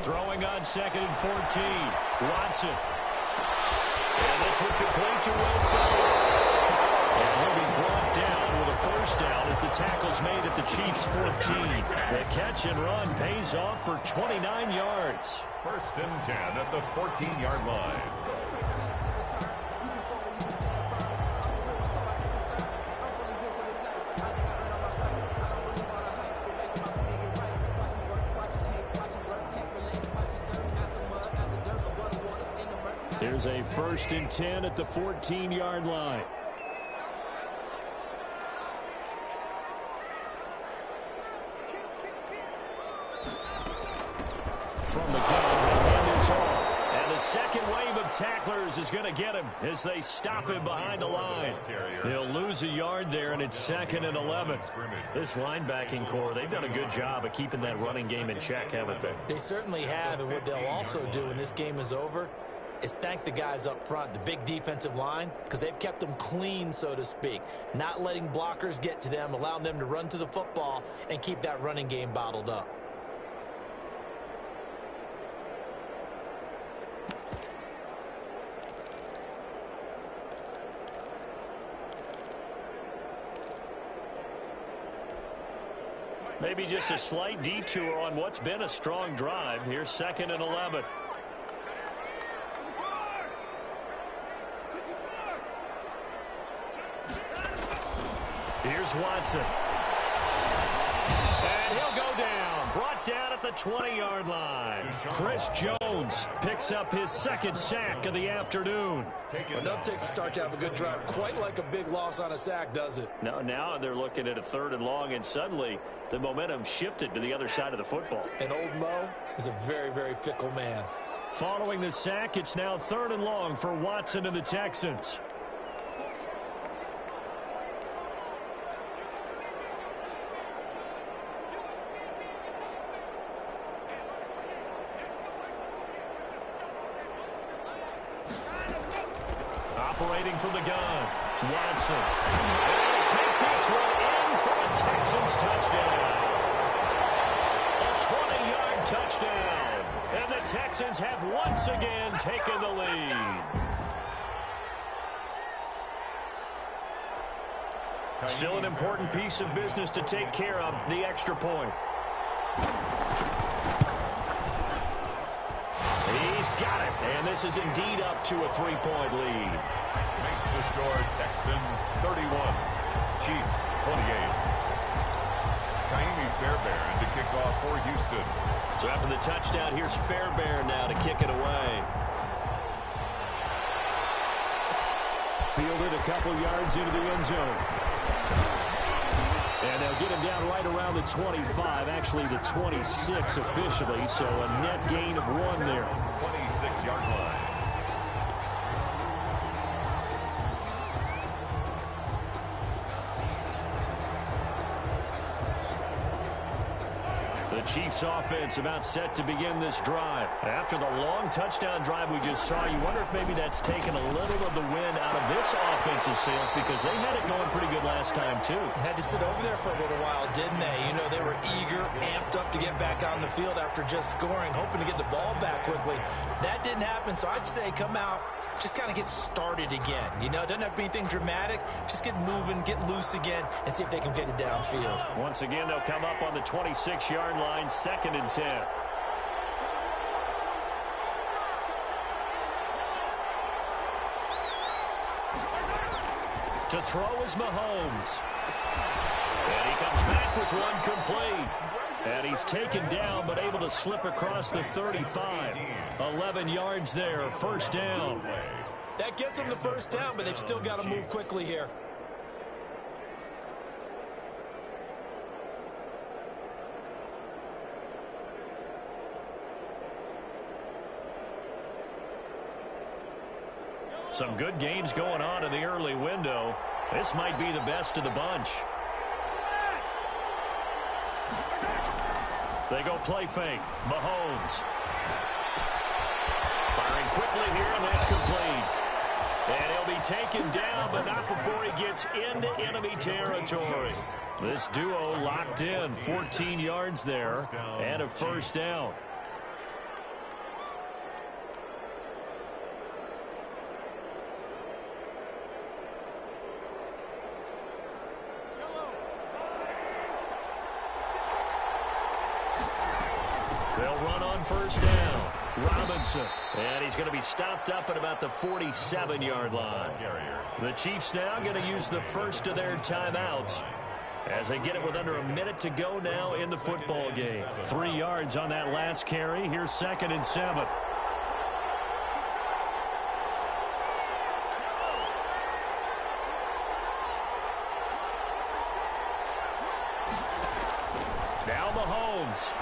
Throwing on 2nd and 14. Watson. And this one complete to Will Fuller. And he'll be brought down with a 1st down as the tackle's made at the Chiefs' 14. The catch and run pays off for 29 yards. 1st and 10 at the 14-yard line. Here's a 1st and 10 at the 14-yard line. From the gun, the hand is off. And the second wave of tacklers is going to get him as they stop him behind the line. They'll lose a yard there, and it's 2nd and 11. This linebacking core, they've done a good job of keeping that running game in check, haven't they? They certainly have, and what they'll also do when this game is over is thank the guys up front, the big defensive line, because they've kept them clean, so to speak. Not letting blockers get to them, allowing them to run to the football and keep that running game bottled up. Maybe just a slight detour on what's been a strong drive. Here's 2nd and 11. Here's Watson. And he'll go down. Brought down at the 20-yard line. Chris Jones picks up his second sack of the afternoon. Enough takes to start to have a good drive. Quite like a big loss on a sack, does it? No, now they're looking at a 3rd and long, and suddenly the momentum shifted to the other side of the football. And old Mo is a very, very fickle man. Following the sack, it's now 3rd and long for Watson and the Texans. Operating from the gun, Watson. They'll take this one in for a Texans touchdown. A 20-yard touchdown. And the Texans have once again taken the lead. Still an important piece of business to take care of, the extra point. He's got it, and this is indeed up to a 3-point lead. Makes the score Texans 31, Chiefs 28. Kaimi Fairbairn to kick off for Houston. So after the touchdown, here's Fairbairn now to kick it away. Fielded a couple yards into the end zone. And they'll get him down right around the 25, actually the 26 officially, so a net gain of 1 there. 26-yard line. The Chiefs offense about set to begin this drive. After the long touchdown drive we just saw, you wonder if maybe that's taken a little of the wind out of this offensive sails, because they had it going pretty good last time too. Had to sit over there for a little while, didn't they? You know, they were eager, amped up to get back on the field after just scoring, hoping to get the ball back quickly. That didn't happen, so I'd say come out, just kind of get started again. You know, it doesn't have to be anything dramatic. Just get moving, get loose again, and see if they can get it downfield. Once again, they'll come up on the 26-yard line, 2nd and 10. To throw is Mahomes. And he comes back with one complete. And he's taken down, but able to slip across the 35. 11 yards there, 1st down. That gets them the 1st down, but they've still got to move quickly here. Some good gains going on in the early window. This might be the best of the bunch. They go play fake. Mahomes. Firing quickly here, and that's complete. And he'll be taken down, but not before he gets into enemy territory. This duo locked in. 14 yards there and a 1st down. They'll run on 1st down. Robinson. And he's going to be stopped up at about the 47-yard line. The Chiefs now going to use the first of their timeouts as they get it with under a minute to go now in the football game. 3 yards on that last carry. Here's 2nd and 7. Now Mahomes.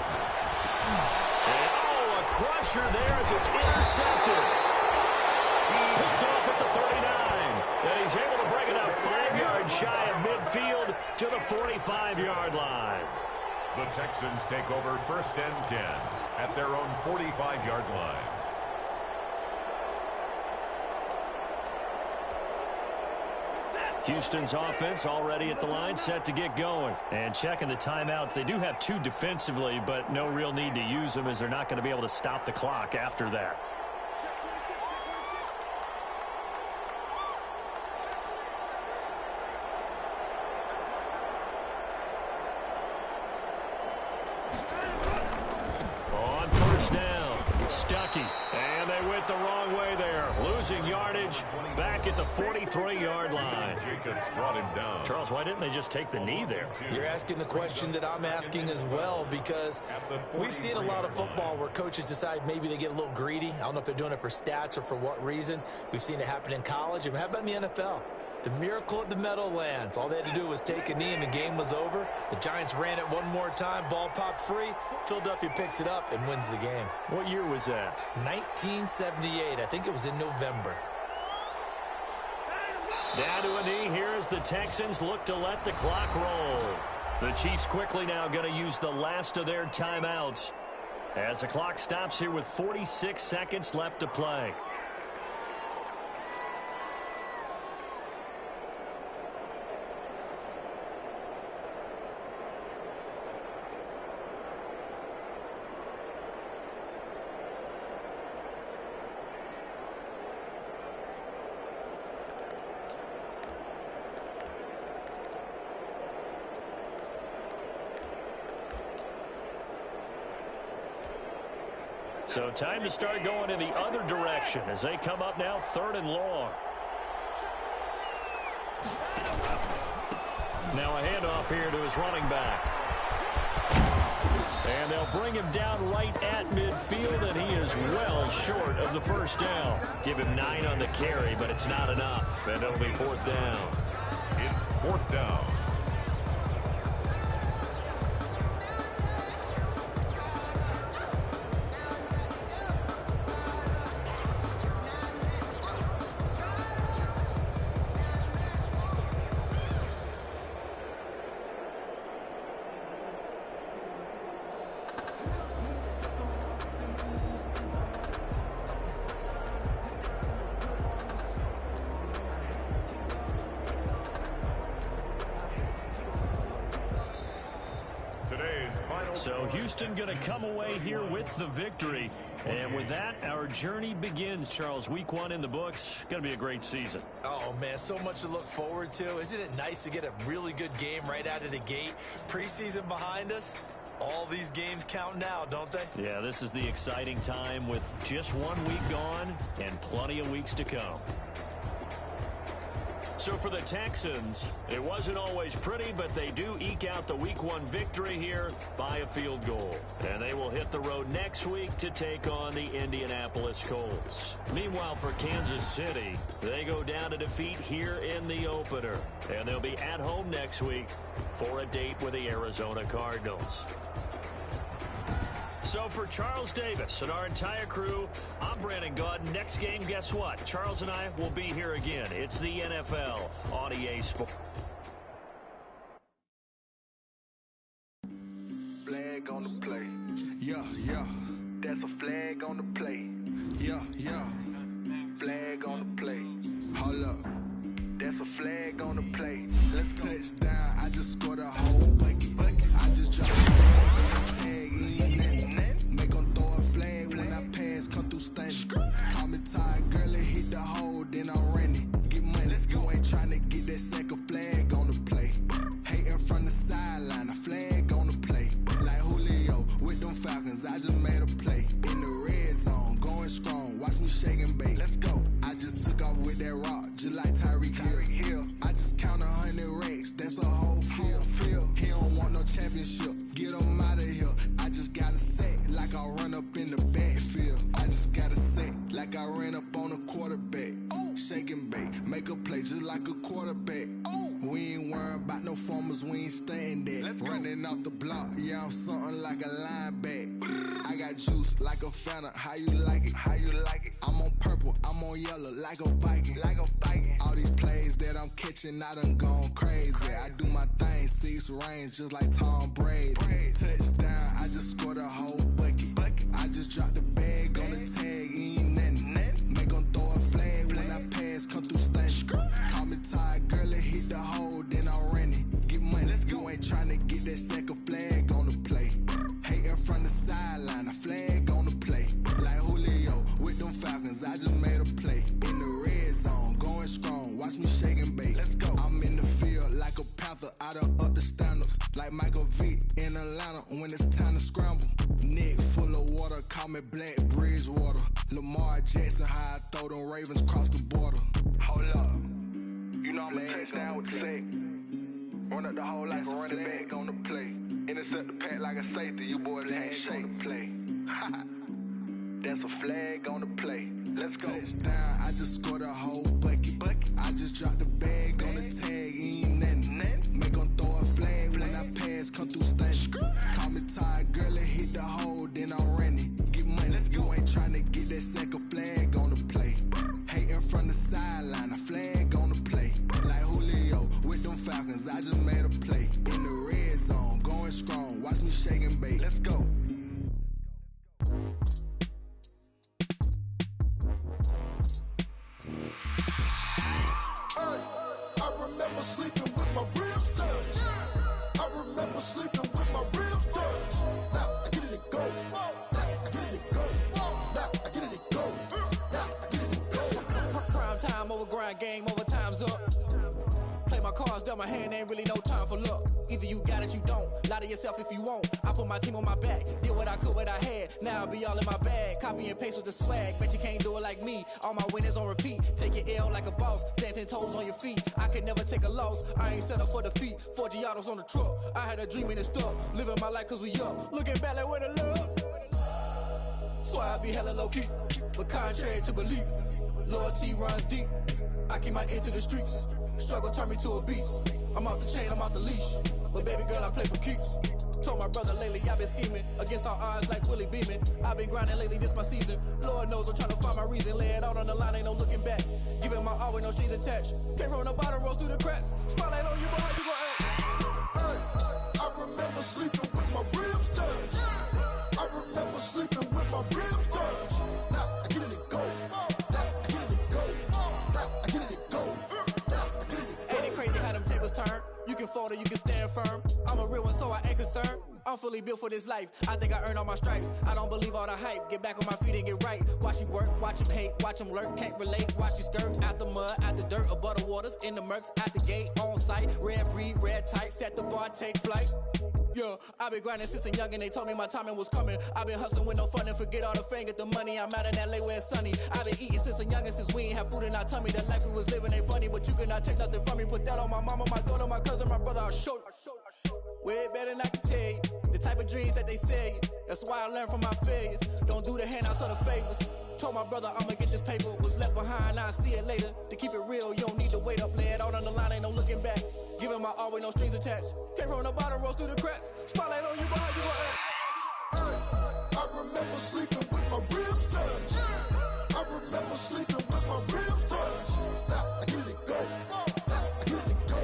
And, a crusher there as it's intercepted. Picked off at the 39. And he's able to bring it up 5 yards shy of midfield to the 45-yard line. The Texans take over 1st and 10 at their own 45-yard line. Houston's offense already at the line, set to get going. And checking the timeouts. They do have 2 defensively, but no real need to use them as they're not going to be able to stop the clock after that. On 1st down, Stuckey. And they went the wrong way there. losing yardage back at the 43-yard line. Jacobs brought him down. Charles, why didn't they just take the knee there? You're asking the question that I'm asking as well, because we've seen a lot of football where coaches decide maybe they get a little greedy. I don't know if they're doing it for stats or for what reason. We've seen it happen in college. And how about in the NFL? The miracle at the Meadowlands. All they had to do was take a knee and the game was over. The Giants ran it one more time. Ball popped free. Philadelphia picks it up and wins the game. What year was that? 1978. I think it was in November. Down to a knee here as the Texans look to let the clock roll. The Chiefs quickly now going to use the last of their timeouts as the clock stops here with 46 seconds left to play. So time to start going in the other direction as they come up now 3rd and long. Now a handoff here to his running back. And they'll bring him down right at midfield, and he is well short of the first down. Give him 9 on the carry, but it's not enough, and it'll be 4th down. It's 4th down. So Houston going to come away here with the victory. And with that, our journey begins, Charles. Week 1 in the books. Going to be a great season. Oh, man, so much to look forward to. Isn't it nice to get a really good game right out of the gate? Preseason behind us. All these games count now, don't they? Yeah, this is the exciting time with just 1 week gone and plenty of weeks to come. So for the Texans, it wasn't always pretty, but they do eke out the Week 1 victory here by a field goal. And they will hit the road next week to take on the Indianapolis Colts. Meanwhile, for Kansas City, they go down to defeat here in the opener. And they'll be at home next week for a date with the Arizona Cardinals. So for Charles Davis and our entire crew, I'm Brandon Gaudin. Next game, guess what? Charles and I will be here again. It's the NFL on EA Sports. Flag on the play. Yeah, yeah. That's a flag on the play. Yeah, yeah. Flag on the play. Hold up. That's a flag on the play. Let's go. Touchdown, I just scored a whole bucket. I just dropped a flag, ain't nothing. Make 'em throw a flag when I pass, come through stunning. Call me tired, girl, it hit the hole, then I'm running. Get money, you ain't tryna get that second flag on the play. Hating from the sideline, a flag on the play. Like Julio with them Falcons, I just made a play. In the red zone, going strong, watch me shake and bake. Let's go. I just took off with that rock, just like Tyreek Hill. I just count 100 racks, that's a whole field. He don't want no championship, get him out of here. I just got a set, like I run up in the backfield. I just got a set, like I ran up on a quarterback. Shake and bake, make a play just like a quarterback. We ain't worrying about no formers, we ain't staying there. Running off the block, yeah, I'm something like a linebacker. I got juice like a Fanta, how you like it? How you like it? I'm on purple, I'm on yellow, like a Viking. Like a Viking. All these plays that I'm catching, I done gone crazy. I do my thing, 6 range, just like Tom Brady. Touchdown, I just scored a whole bucket. I just dropped the bag on the tag, ain't nothing. Make 'em throw a flag when I pass, come through stunning. Call me tired, girl, it hit the hole, then I'm running. Get money, you ain't tryna get that second flag on the play. Hating from the sideline, a flag on the play. Like Julio with them Falcons, I just made a play. In the red zone, going strong, watch me shake and bake. Let's go. I'm in the field like a Panther, I done up the standards. Like Michael Vick in in Atlanta when it's time to scramble. Neck full of water, call me Black Bridgewater. Lamar Jackson, how I throw them Ravens cross the border. Hold up. You know I'm a touchdown with the sack. Run up the hole like a running back on the play. Intercept the pack like a safety. You boys ain't shake the play. That's a flag on the play. Let's go. Touchdown, I just scored a whole bucket. I just dropped the bag on the tag, ain't nothing. Make 'em throw a flag when I pass, come through stunning. Call me tired, girl, and hit the hole, then I'm running. Get money, you ain't tryna get that second flag on the play. Hating from the sideline, a flag on the play. Like Julio with them Falcons, I just made a play. In the red zone, going strong, watch me shake and bake. Let's go. I remember sleeping with my ribs touched. I remember sleeping with my ribs touched. Now I get it to go. Now I get it to go. Now I get it to go. Now I get it to go. Prime time over grind game, over time's up. Play my cards, dealt my hand, ain't really no time for luck. Either you got it, you don't. Lie to yourself if you won't. I put my team on my back, did what I could, what I had. Now I'll be all in my bag, copy and paste with the swag. Bet you can't do it like me. All my winners on repeat. Take your L like a boss, stand 10 toes on your feet. I can never take a loss. I ain't set up for defeat. 4 Giottos on the truck. I had a dream and it stuck. Living my life cause we up. Looking back like where the love. Swear I be hella low key, but contrary to belief, loyalty runs deep. I keep my ear to the streets. Struggle turned me to a beast. I'm off the chain, I'm off the leash. But baby girl, I play for keeps. Told my brother lately, I've been scheming against all odds like Willie Beeman. I've been grinding lately, this my season. Lord knows I'm trying to find my reason. Lay it out on the line, ain't no looking back. Giving my all with no strings attached. Came from the bottom, rose through the cracks. Spotlight on you, boy, how you gon' act? I remember sleeping with my ribs touched. I remember sleeping with my ribs touched. Now I get it to go. Now I get it to go. Now I get it to go. Now I get it to go. Ain't it crazy how them tables turn? You can fold or you can stand firm. I'm a real one, so I ain't concerned. I'm fully built for this life. I think I earned all my stripes. I don't believe all the hype. Get back on my feet and get right. Watch you work, watch him hate, watch him lurk. Can't relate, watch you skirt. Out the mud, out the dirt, above the waters, in the murks, out the gate, on site. Red breed, red tight, set the bar, take flight. Yeah, I've been grinding since a young and they told me my timing was coming. I've been hustling with no fun and forget all the fame, get the money. I'm out in LA where it's sunny. I've been eating since a young and since we ain't have food in our tummy. The life we was living ain't funny, but you cannot take nothing from me. Put that on my mama, my daughter, my cousin, my brother, I'll show you. Way better than I can tell you. The type of dreams that they sell you. That's why I learned from my failures. Don't do the handouts or the favors. Told my brother I'ma get this paper. Was left behind, I'll see it later. To keep it real, you don't need to wait up. Lay it out on the line, ain't no looking back. Giving my all with no strings attached. Came from the bottom, rose through the cracks. Spotlight on you, boy, how you gon' act? I remember sleeping with my ribs touched. I remember sleeping with my ribs touched. Now I get it to go. Now I get it to go.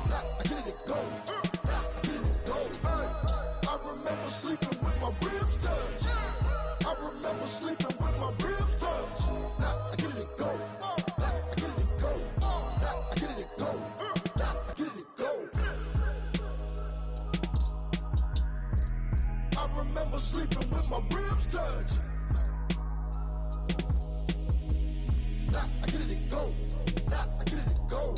Now I get it to go. Now I get it to go. I remember sleeping with my ribs touched. I remember sleeping with my ribs touched. Now I get it to go. Now I get it to go. Now I get it to go. Now I get it to go. I remember sleeping with my ribs touched. Now I get it to go. Now I get it to go.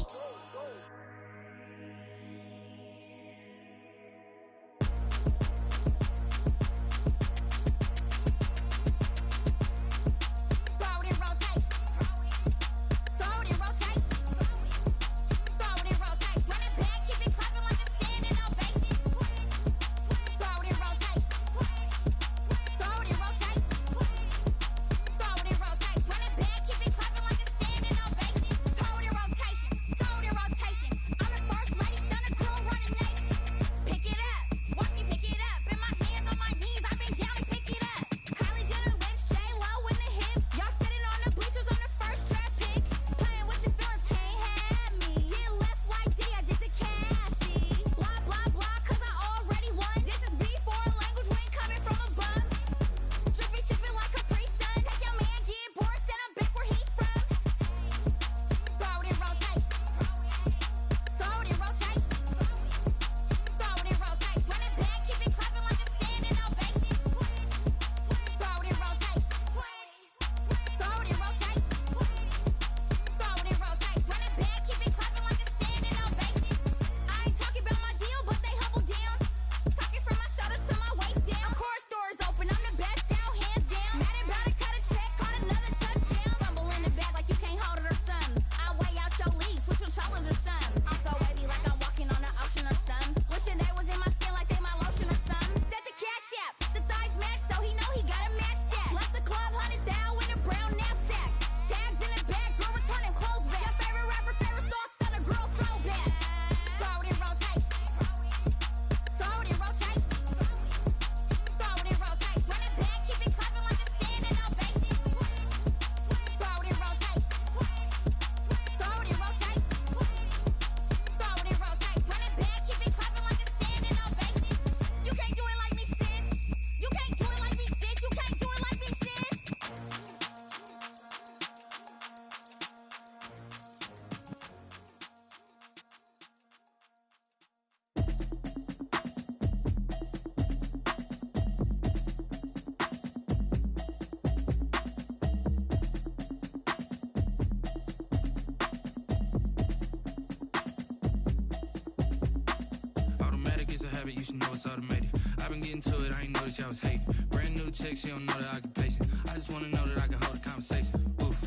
getting to it, I ain't noticed y'all was hating. Brand new chick, she don't know the occupation. I just wanna know that I can hold a conversation. Oof,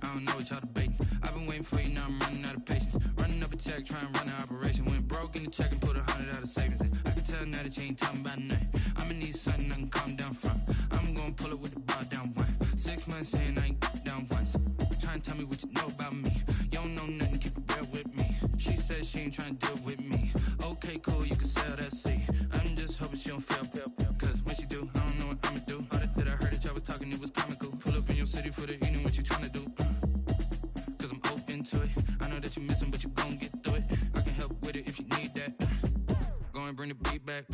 I don't know what y'all debating. I've been waiting for you, now I'm running out of patience. Running up a check, trying to run an operation. Went broke in the check and put 100 out of savings in. I can tell now that you ain't talking about nothing. I'ma need something I can calm down from. I'm gonna pull it with the bar down one. 6 months in, I ain't down once. Trying to tell me what you know about me. You don't know nothing, keep it real with me. She said she ain't trying to deal with me. Okay, cool, you can sell that seat. I'm just hoping she don't fail. Cause when she do, I don't know what I'ma do. All that I heard that y'all was talking, it was comical. Pull up in your city for the evening, what you trying to do? Cause I'm open to it. I know that you missing, but you gon' get through it. I can help with it if you need that. Go and bring the beat back.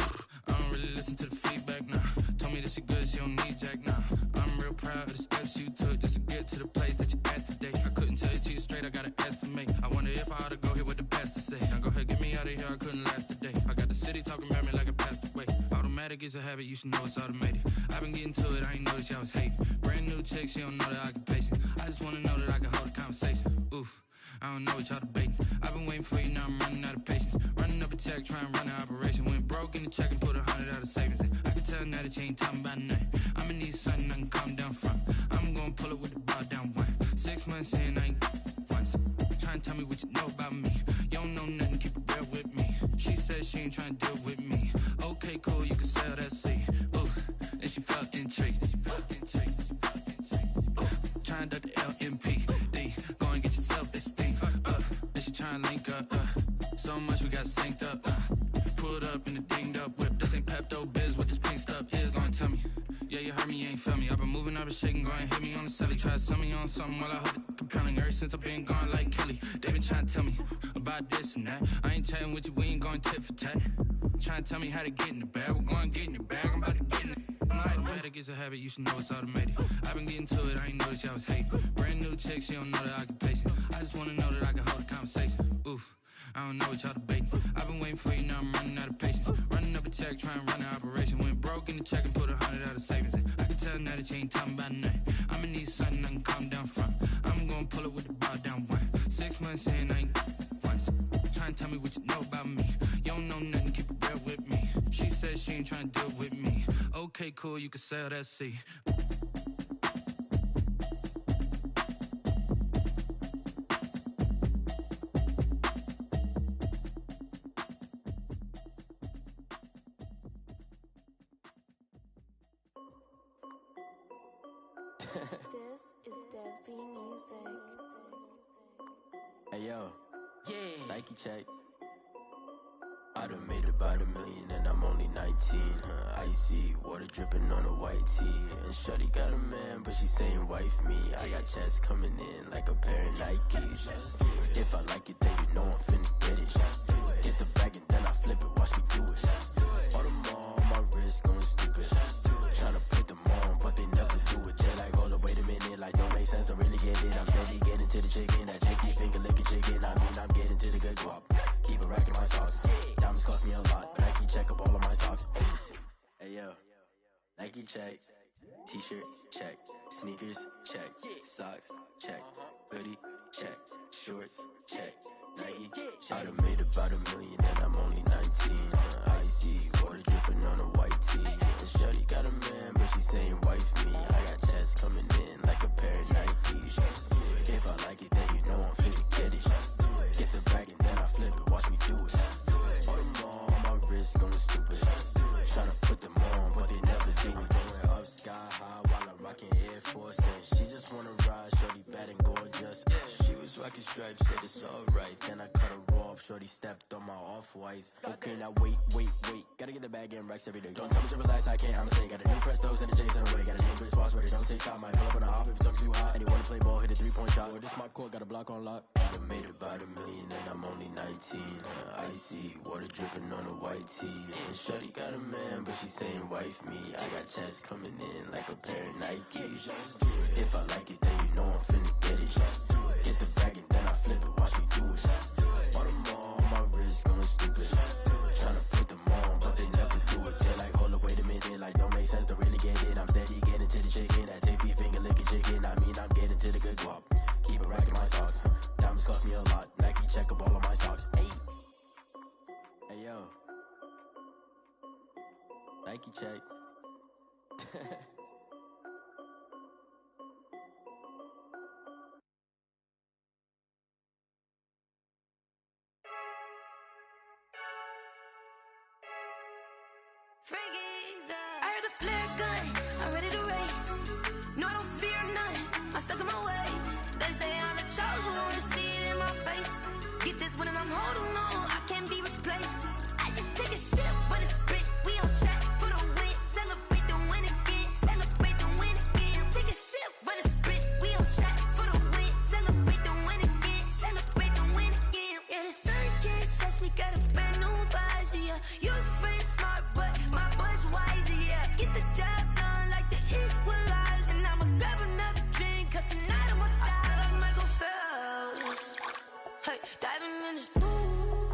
I don't really listen to the feedback, nah. Told me that she good, she don't need jack, nah. I'm real proud of the steps you took just to get to the place that you at today. I couldn't tell you to you straight, I gotta estimate. I wonder if I ought to go here with the pastor say. Now go ahead, get me out of here, I couldn't last a day. I got the city talking about me like a passed away. Automatic is a habit, you should know it's automated. I've been getting to it, I ain't noticed y'all was hating. Brand new chick, she don't know the occupation. I just wanna know that I can hold a conversation. Oof, I don't know what y'all debating. I've been waiting for you, now I'm running out of patience. Running up a check, trying to run an operation. Went broke in the check and put 100 out of savings in. I can tell now that you ain't talking about nothing. I'ma need something I can calm down from. I'm gonna pull it with the bar down one. 6 months in, I ain't once. Trying to tell me what you know about me. You don't know nothing, keep it real with me. She said she ain't trying to deal with me. Okay, cool, you can sell that seat. Ooh, and she felt intrigued. Trying to duck the LMPD. Go and get your self-esteem. And she trying to link up. So much we got synced up. Pulled up in the dinged up whip. This ain't Pepto-Biz, what this pink stuff is. Gonna tell me. Yeah, you heard me, you ain't felt me. I've been moving, I've been shaking, go and hit me on the celly. Try to sell me on something while I hold it compelling. Ever since I've been gone like Kelly, they been trying to tell me about this and that. I ain't chatting with you, we ain't going tit for tat. Trying to tell me how to get in the bag. We're going to get in your bag, I'm about to get in it. I'm like, automatic is a habit, you should know it's automated. I've been getting to it, I ain't noticed y'all was hating. Brand new chick, she don't know the occupation. I just wanna know that I can hold a conversation. Oof, I don't know what y'all debating. I've been waiting for you, now I'm running out of patience. Running up a check, trying to run an operation. Went broke in the check and put 100 out of savings in. I can tell now that you ain't talking about nothing. I'ma need something I can calm down from. I'm gonna pull it with the bar down one. 6 months in, I ain't once. Trying to tell me what you know about me. You don't know nothing, keep it real with me. She said she ain't trying to deal with me. Okay, cool, you can sell that seat. This is Dev B Music. Hey yo, yeah. Nike check. I done made about $1 million and I'm only 19. Icy water dripping on a white tee. And shorty got a man, but she saying wife me. I got checks coming in like a pair of Nikes. If I like it, then you know I'm finna get it. Get the bag and then I flip it, watch me do it. All them on my wrist going stupid. Tryna put them on, but they never do it. They're like, hold up, wait a minute, like don't make sense, don't really get it. I'm steady getting to the chicken, that tricky finger licking chicken. I mean, I'm getting to the good guap. Keep a rack in my socks. Diamonds cost me a lot, Nike check up all of my socks. Hey yo, Nike check. T-shirt check. Sneakers check. Socks check. Hoodie check. Shorts check. Nike I done made about $1 million and I'm only 19. Icy water dripping on a white tee. And shorty got a man, but she saying wife me. I got checks coming in like a pair of Nikes. If I like it, then you know I'm finna get it. Get the bag and then I flip it, watch me do it. All them on my wrist going stupid. Tryna put them on, but they never do it. Going up sky high while I'm rocking Air Force. And she just wanna ride, shorty bad and gorgeous. She was rocking stripes, said it's alright. Then I cut her off, shorty stepped on my off-whites. Okay, now wait. Gotta get the bag and racks every day. Don't tell me to relax, I can't, I'ma say. Got a new Prestos and a J's in the way. Got a new Chris Foss, but it don't take time. Might pull up on a hop if it talks too hot. And he wanna play ball, hit a 3-point shot. Or this my court, got a block on lock. I done made about $1 million and I'm only 19. Icy water dripping on a white tee. And shorty got a man, but she saying wife me. I got checks coming in like a pair of Nikes. If I like it, then you know I'm finna get it. Get the bag and then I flip it, watch me do it. All them on my wrist going stupid. Tryna put them on, but they never do it. They're like, hold up, wait a minute, like don't make sense, don't really get it. I'm steady getting to the chicken, that tasty finger licking chicken. I mean, I'm getting to the good guap. Keep a rack in my socks. Diamonds cost me a lot. Nike check up all of my socks. Hey yo. Nike Nike check. I heard a flare gun, I'm ready to race. No, I don't fear none, I'm stuck in my ways. They say I'm the chosen one, see it in my face. Get this one and I'm holding on, I can't be replaced. I just take a sip, but it's brick, we on track for the win. Celebrate the win again, celebrate the win again. Take a sip, but it's brick, we on track for the win. Celebrate the win again, celebrate the win again. Yeah, the sun can't touch me, got a brand new visor, yeah. Your friend smart, but my bud's wiser, yeah. Get the job done like the equalizer. And I'ma grab another drink, cause tonight I'ma die like Michael Phelps. Hey, diving in this pool,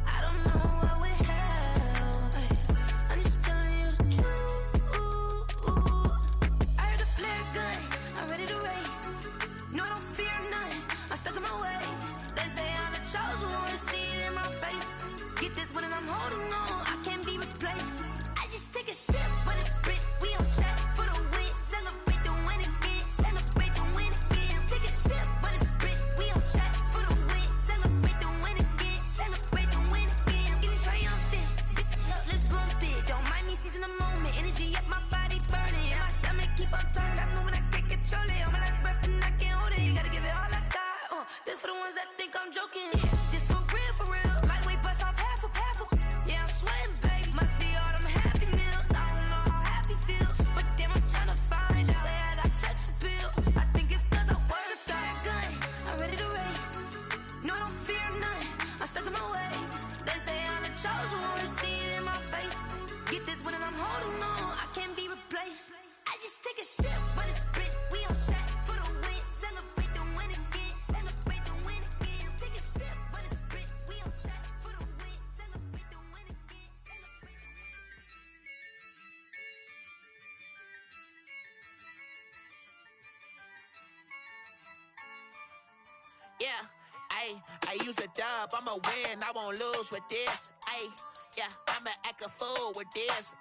I don't know what would help. Hey, I'm just telling you the truth. I heard a flare gun, I'm ready to race. No, I don't fear none, I'm stuck in my ways. They say I'm the chosen one, see it in my face. Get this one and I'm holding on, I can't be replaced. I just take a sip, but it's brick, we on track for the win. Celebrate the win again, celebrate the win again. Take a sip, but it's brick, we on track for the win. Celebrate the win again, celebrate the win again. Get it triumphant, up, let's bump it. Don't mind me seizing the moment, energy up, my body burning. And my stomach keep on turning, stop moving, I can't control it. On my last breath and I can't hold it, you gotta give it all I got. This for the ones that think I'm joking. This for real, lightweight bust off half a. Yeah, I'm sweating, babe, must be all them happy meals. I don't know how happy feels, but damn, I'm tryna find you. Say I got sex appeal, I think it's cause I wear the fire gun. I'm ready to race, no, I don't fear none, I'm stuck in my ways. They say I'm the chosen one, see it in my face. Get this one and I'm holding on, I can't be replaced. I just take a sip, but it's brick, we on track for the win. Celebrate the win again, celebrate the win again. Take a sip, but it's brick, we on track for the win. Celebrate the win again, celebrate the win. Yeah, I use a dub, I'ma win, I won't lose with this. Yeah, I'ma act a fool with this.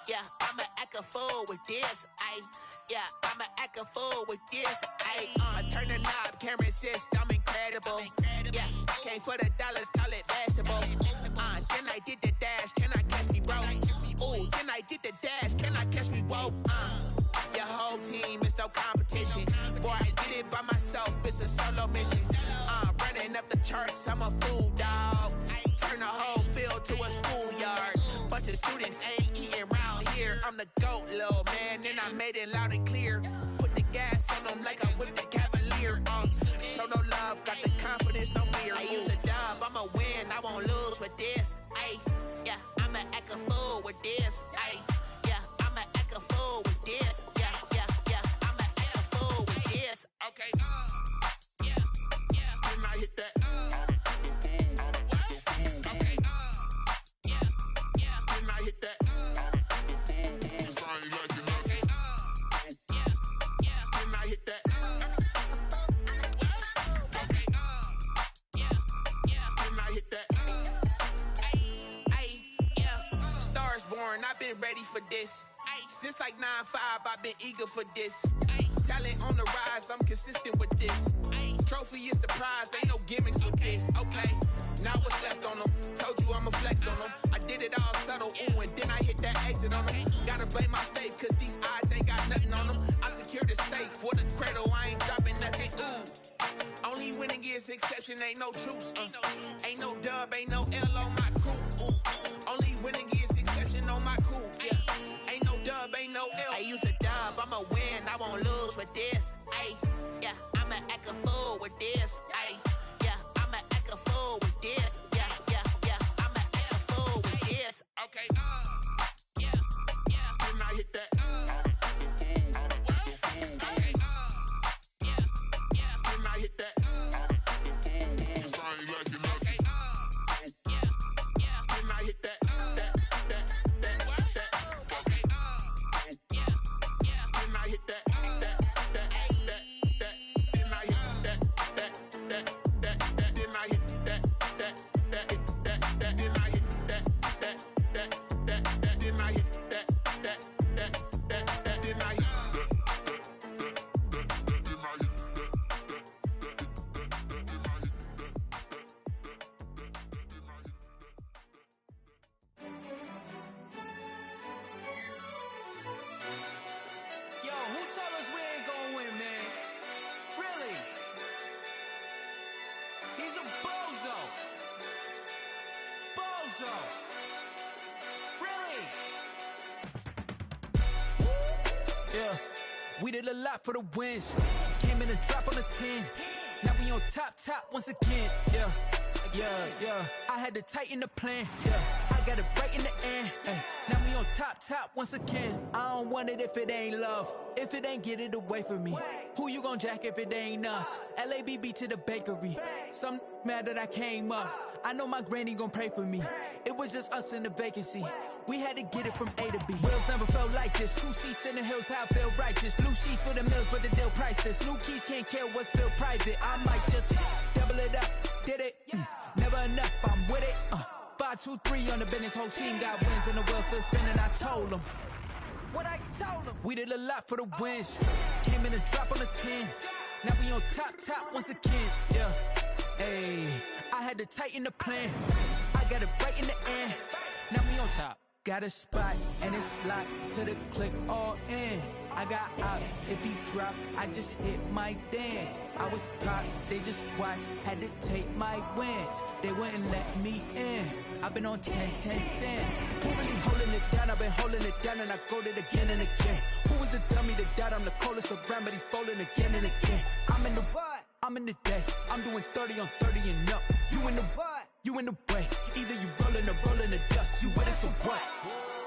Yeah, I'ma act a fool with this. Yeah, I'ma act a fool with this. I turn the knob, camera assist, I'm incredible. Yeah, came for the dollars, call it vegetable. Then I did the dash, can I catch me, bro? Ooh, then I did the dash, can I catch me, whoa? Your whole team is no competition. Boy, I did it by myself, it's a solo mission. Running up the charts, I'm a fool, dog. Turn the whole field to a schoolyard. Bunch of students ain't eating round here. I'm the GOAT, little man, and I made it loud and clear. Put the gas on them like I whipped the Cavalier. Show no love, got the confidence, no fear. I use a dub, I'ma win, I won't lose with this. Yeah, I'ma act a fool with this. Yeah, I'ma act a fool with this. Yeah, I'ma act a fool with this. Okay, yeah, can I hit that? Okay, yeah, can I hit that? Cause I ain't like it. Okay, yeah, can I hit that? Okay, yeah, can I hit that? Yeah, Stars born, I've been ready for this. Since like 9-5, I've been eager for this. Talent on the rise, I'm consistent with this. Trophy is the prize, ain't no gimmicks with this. Okay, now what's left on them? Told you I'ma flex on them. I did it all subtle, ooh, and then I hit that exit on them. Gotta blame my faith, cause these odds ain't got nothing on them. I secure the safe for the cradle, I ain't dropping nothing, ooh. Only winning is exception, ain't no truce. Ain't no dub, ain't no L on my crew. Ooh. Only winning is exception on my crew, yeah. Ain't no dub, ain't no L. I use a dub, I'ma win, I won't lose with this. Yeah, I'ma act a fool with this. Yeah, I'ma act a fool with this. Yeah, I'ma act a fool with this. Okay, yeah, can I hit that? Okay, yeah, can I hit that? Cause I ain't like it. Okay, yeah, can I hit that? Okay, yeah, can I hit that? Can I hit that? Yeah, we did a lot for the wins. Came in a drop on a 10. Now we on top once again. Yeah. I had to tighten the plan. Yeah, I got it right in the end. Now we on top once again. I don't want it if it ain't love. If it ain't, get it away from me. Who you gon' jack if it ain't us? LABB to the bakery. Some mad that I came up. I know my granny gon' pray for me. It was just us in the vacancy. We had to get it from A to B. Wheels never felt like this. 2 seats in the hills, how I feel righteous. Blue sheets for the mills, but the deal priceless. New keys can't care what's still private. I might just double it up. Did it? Never enough, I'm with it. 5, 2, 3 on the business. Whole team got wins and the wheels still spinning. I told them what I told them. We did a lot for the wins. Came in a drop on a 10. Now we on top once again. Yeah. Hey, I had to tighten the plan. I got it right in the end. Now we on top. Got a spot and it's locked to the click all in. I got ops, if he drop, I just hit my dance. I was popped, they just watched, had to take my wins. They wouldn't let me in. I've been on 10 cents. Who really holding it down? I've been holding it down and I go it again and again. Who was the dummy that died? I'm the coldest around, but he folding again and again. I'm in the what? I'm in the day. I'm doing 30 on 30 and up. You in the what? You in the way. Either you rolling the dust. You with it, so what?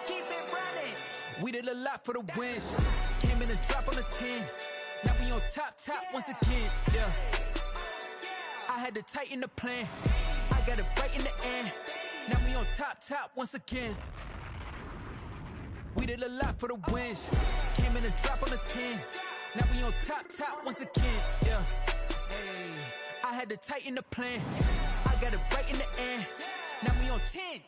Keep it running. We did a lot for the wins. Came in a drop on a 10. Now we on top once again. Yeah. I had to tighten the plan. I got it right in the end. Now we on top once again. We did a lot for the wins. Came in a drop on a 10. Now we on top once again. Yeah. Hey, I had to tighten the plan. I got it right in the end. Now we on 10.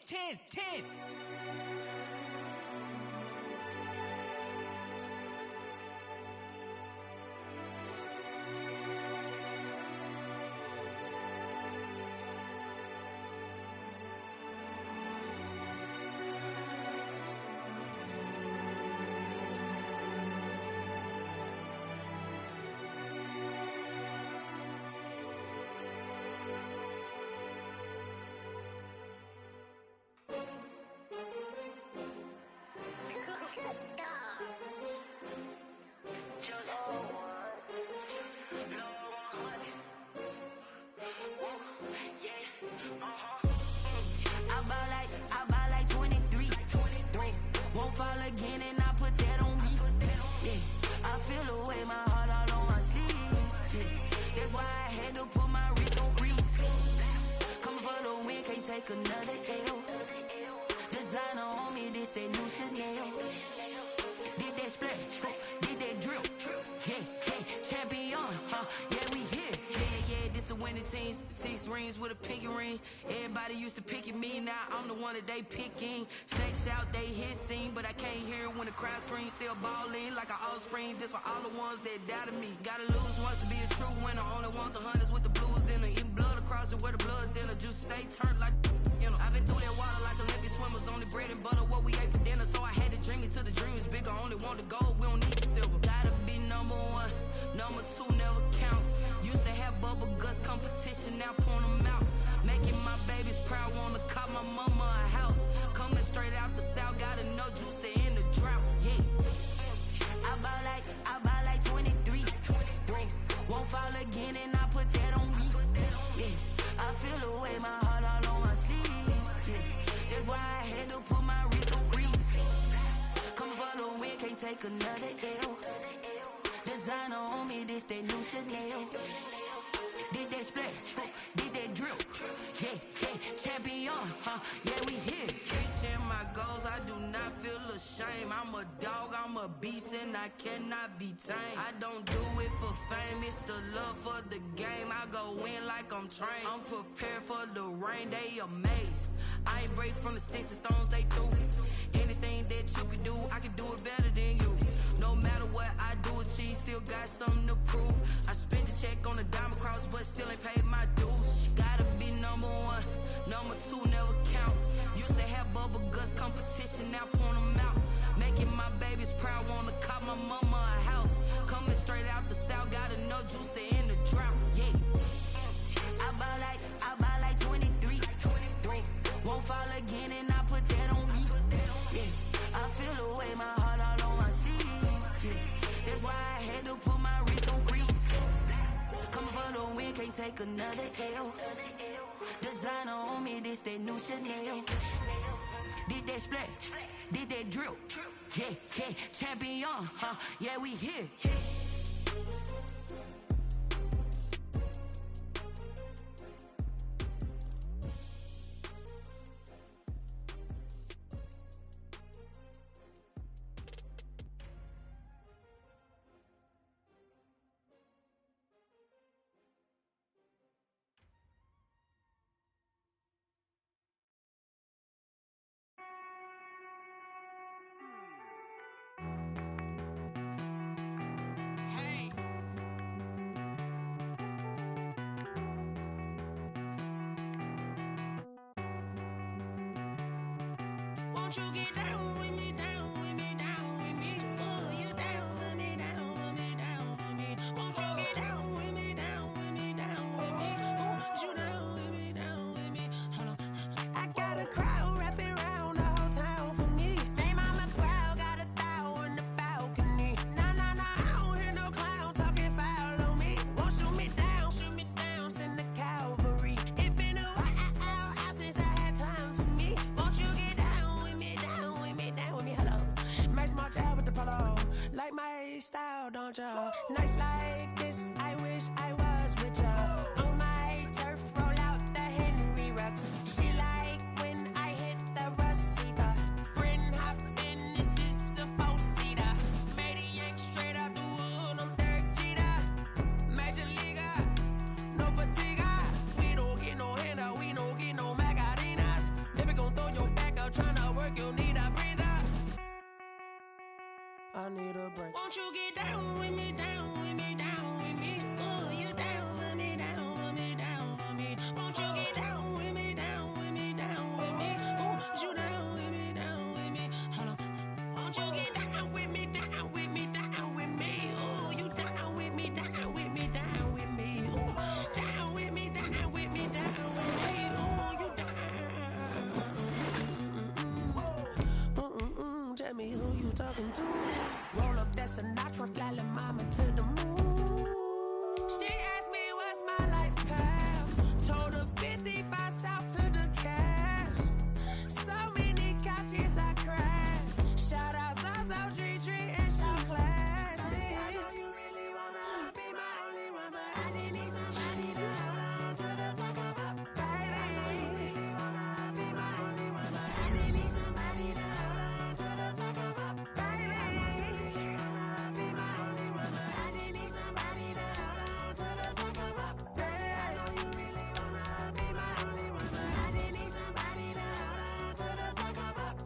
I buy like 23. Won't fall again and I put that on me. Yeah, I feel the way, my heart all on my sleeve. Yeah, that's why I had to put my wrist on freeze. Coming for the win, can't take another L. Designer on me, this that new Chanel. Did that splash, did that drill. Yeah, champion, yeah, we here. Yeah, this the winning team. 6 rings with a pinky ring. Everybody used to picking me, now I'm the one that they picking. Snakes out, they hit scene, but I can't hear when the crowd screams. Still balling like an offspring. This for all the ones that doubted me. Gotta lose once to be a true winner. Only want the hunters with the blues in it. Eating blood across it where the blood dinner. Just stay turned like, you know. I've been through that water like Olympic swimmers. Only bread and butter, what we ate for dinner. So I had to dream it till the dream is bigger. Only want the gold, we don't need the silver. Gotta be number 1, number 2 never count. Used to have bubble guts competition, now point them out. Making my babies proud, wanna call my mama a house. Coming straight out the south, got enough juice to end the drought. Yeah, I buy like 23. Won't fall again and I put that on me. Yeah, I feel the way, my heart all on my sleeve. Yeah, that's why I had to put my wrist on freeze. Coming for the win, can't take another L. Designer on me, this that new Chanel. Did that splash, did that drill. Yeah, champion, yeah, we here. Reaching my goals, I do not feel ashamed. I'm a dog, I'm a beast, and I cannot be tamed. I don't do it for fame, it's the love for the game. I go in like I'm trained. I'm prepared for the rain, they amazed. I ain't break from the sticks and stones they threw. Anything that you can do, I can do it better than you. No matter what I do, achieve, still got something to prove. I spent the check on the diamond cross, but still ain't paid my dues. Gotta be number 1, number 2 never count. Used to have bubble guts competition, now point them out. Making my babies proud, wanna call my mama a house. Coming straight out the south, got enough juice to end the drought. Yeah, I buy like 23. Won't fall again and I put that on me. Yeah, I feel the way, my heart all on my sleeve. Yeah, take another L. Designer on me, this that new Chanel. This that split, this that drill. Yeah, yeah, champion, huh? Yeah, we here. Won't you get down with me, down with me, down with me? Oh, you down with me, down with me, down with me. Won't you get down with me, down with me, down with me? Oh, you down with me, down with me? Hold on. I got a crowd wrapping around the whole town for me. They mama proud, got a thou in the balcony. Nah, nah, nah, I don't hear no clown talking foul on me. Won't shoot me down, send the cavalry. It been a while since I had time for me. Won't you get down with me, down with me, down with me? Hello. Max March out with the polo. Like my style, don't y'all? Nights like this, I wish I was with y'all. On my turf, roll out the Henry Rux. She like when I hit the receiver. Friend hop in, this is a four-seater. Made a yank straight out the wood, I'm Derek Jeter. Major leaguer, no fatigue. We don't get no handout, we don't get no Macarinas. Never gon' throw your back out, tryna work, you'll need a breather. I need a break. Won't you get down with me, down with me, down with me? Oh, you down with me, down with me, down with me? Won't you get down with me, down with me, down with me? Oh, you down with me, down with me? Hold on. Won't you get down with me, down with me, down with me? Oh, you down with me, down with me, down with me? Oh, down with me, down with me, down with me? Oh, you down. Tell me who you talking to. Roll up that Sinatra, fly la mama to the moon. She asked me what's my life path. Told her 55 south to the cab. So many couches I cried. Shout out Zazo, Tree, and Shaw Classic. I know you really wanna be my only one, but I didn't need somebody to hold on to the second up. Baby, I know you really wanna be my only one, but I didn't need somebody to hold on to the second up. Baby, I know you really wanna be my only one, but I didn't need somebody to hold on to the second up. Baby, I know you really wanna be my only one, but I didn't need somebody to hold on to the second up.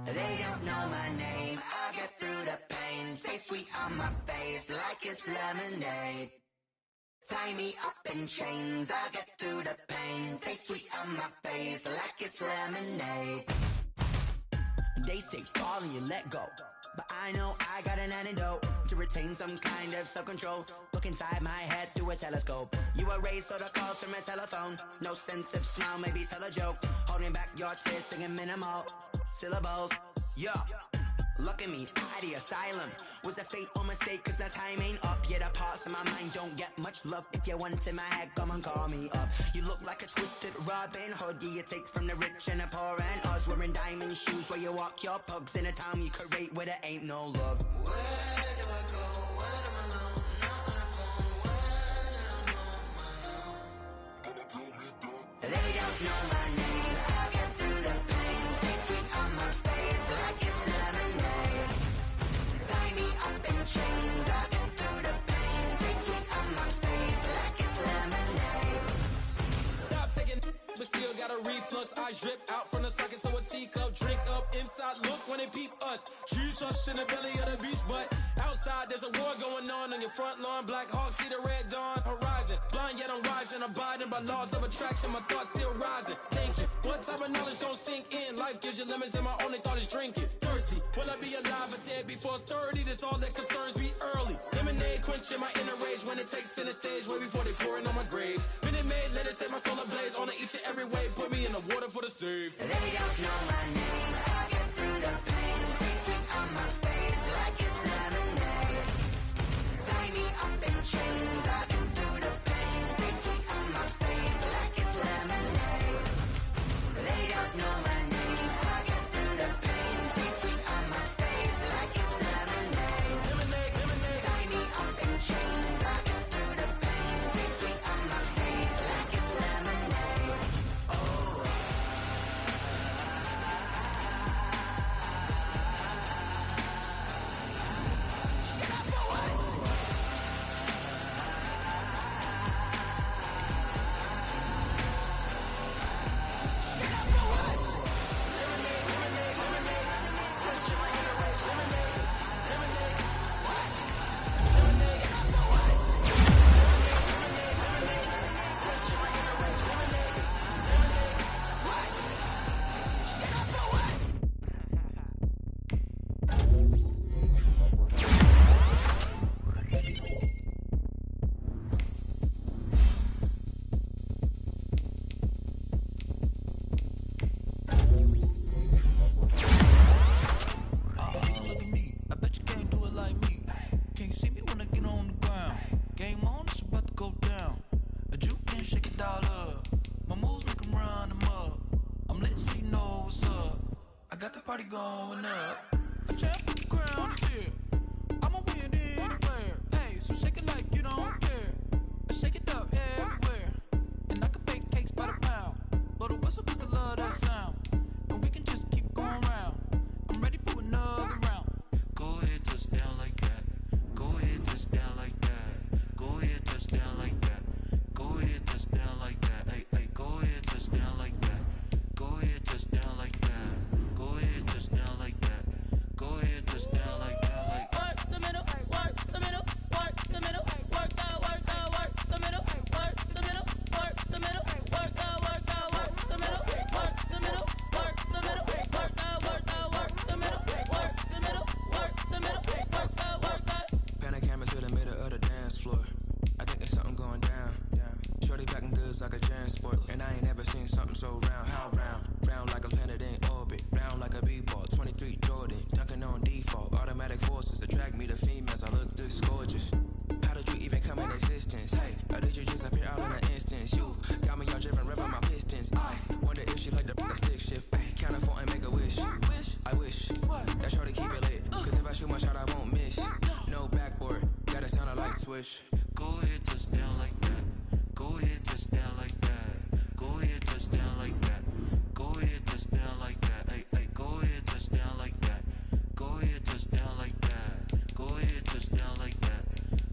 They don't know my name, I'll get through the pain. Taste sweet on my face like it's lemonade. Tie me up in chains, I'll get through the pain. Taste sweet on my face like it's lemonade. They say fall and you let go, but I know I got an antidote to retain some kind of self-control. Look inside my head through a telescope. You erase all the calls from a telephone. No sense of smile, maybe tell a joke. Holding back your tears, singing minimal syllables. Yeah, Look at me, at the asylum. Was a fate or mistake, cause the time ain't up. Yeah, the parts of my mind don't get much love. If you want in my head, come and call me up. You look like a twisted Robin Hood. Yeah, you take from the rich and the poor and us. Wearing diamond shoes where you walk your pugs in a town you could rate where there ain't no love. Where do I go? When I'm alone? Not on the phone. When I'm on my own. They don't know my name. I'll get through the pain. Taste sweet on my face like it's lemonade. Tie me up in chains. I'll get through the pain. Taste sweet on my face like it's lemonade. Stop taking, but still got a reflux. I drip out from the socket to a teacup. Drink up inside. Look when they peep us. She's us in the belly of the beach, but outside there's a war going on your front lawn. Black Hawk see the red dawn horizon. Blind yet I'm rising, abiding by laws of attraction. My thoughts still rising. Thinking, what type of knowledge don't sink in? Life gives you lemons, and my only thought is drinking. Thirsty, will I be alive or dead before 30? That's all that concerns me early. Lemonade quenching my inner rage when it takes center stage, way before they pour it on my grave. Minute Maid, let it set my soul ablaze. On each and every way, put me in the water for the save. They don't know my name. I'll get through the pain. Taste sweet on my face like it's lemonade. Tie me up in chains. I'll get through the pain. Taste sweet on my face like it's lemonade. They don't know my name. I'll get through the pain. Taste sweet on my face like it's lemonade. Tie me up in chains. I'll get through the pain. Taste sweet on my face like it's lemonade. Oh. Look at me, I bet you can't do it like me. Can't see me when I get on the ground. Game on, it's about to go down. A juke and shake it all up. My moves make 'em run them up. I'm lit so you know what's up. I got the party going up. A champ with the crown is here. I'ma win anywhere. Hey, so shake it like you don't care. I shake it up everywhere. And I can bake cakes by the pound. Blow the whistle 'cause I love that sound. And we can just keep going round. I'm ready for another round. Go ahead, touch down like that. Go ahead, touch down like that. Go ahead, touch down like that. Go ahead, touch down like that. Hey, hey, go ahead, touch down like that. Go ahead, touch down like that. Go ahead, touch down like that. Go ahead, touch down like that. Like Work the middle, work the middle, work the middle, work out, work out, work the middle, work the middle, work the middle, work out, work out, work the middle, work the middle, work the middle, work out, work out, work the middle, work the middle, work the middle, work out, work out. Pan the camera to the middle of the dance floor. I think there's something going down. Shorty packing goods like a transport, and I ain't never seen something so round. How round? Round like a planet in orbit, round like a b-ball. 23 Jordan, dunking on default. Automatic forces attract me to females. I look this gorgeous. How did you even come in existence? Hey, or did you just appear out in an instance? You got me all driven, revving my pistons. I wonder if she like the stick shift. Ay, count a four and make a wish. I wish that shorty keep it lit. 'Cause if I shoot my shot, I won't miss. No backboard, gotta sound a light switch. go ahead, touch down like that. Go ahead, touch down like that. Go ahead, touch down like that. Go ahead, touch down like that. Hey, hey, go ahead, touch down like that. Go ahead, touch down like that. Go ahead, touch down like that.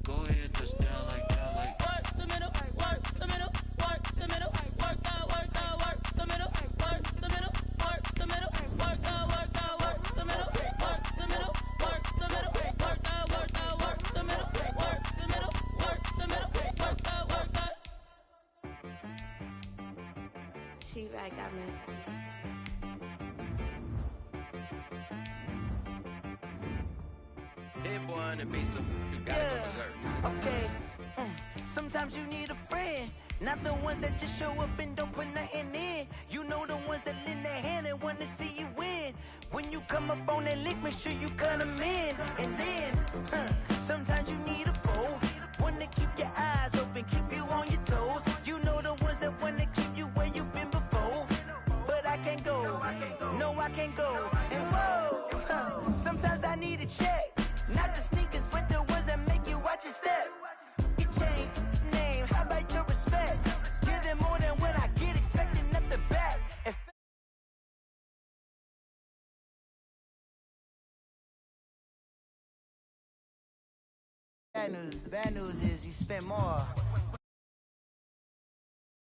Go ahead, touch down like that. Like work the middle, work the middle, work the middle, work out, work out, work the middle, work the middle, work the middle, work out, work out, work the middle, work the middle, work the middle, work out, work out, work the middle, work the middle, work the middle, work out, work out. She right got me. Hit one and be some. You gotta go berserk. Okay. Sometimes you need a friend. Not the ones that just show up and don't put nothing in. You know the ones that lend their hand and want to see you win. When you come up on that lick, make sure you cut them in. And then, sometimes you need a foe. One to keep your eyes open, keep you on your toes. You know the ones that want to keep you where you've been before. But I can't go, no I can't go. And whoa, sometimes I need a check. Not the sneakers, but the ones that make you watch your step. Your chain, name, how about your respect? Give them more than what I get, expecting nothing back. If bad news, the bad news is you spend more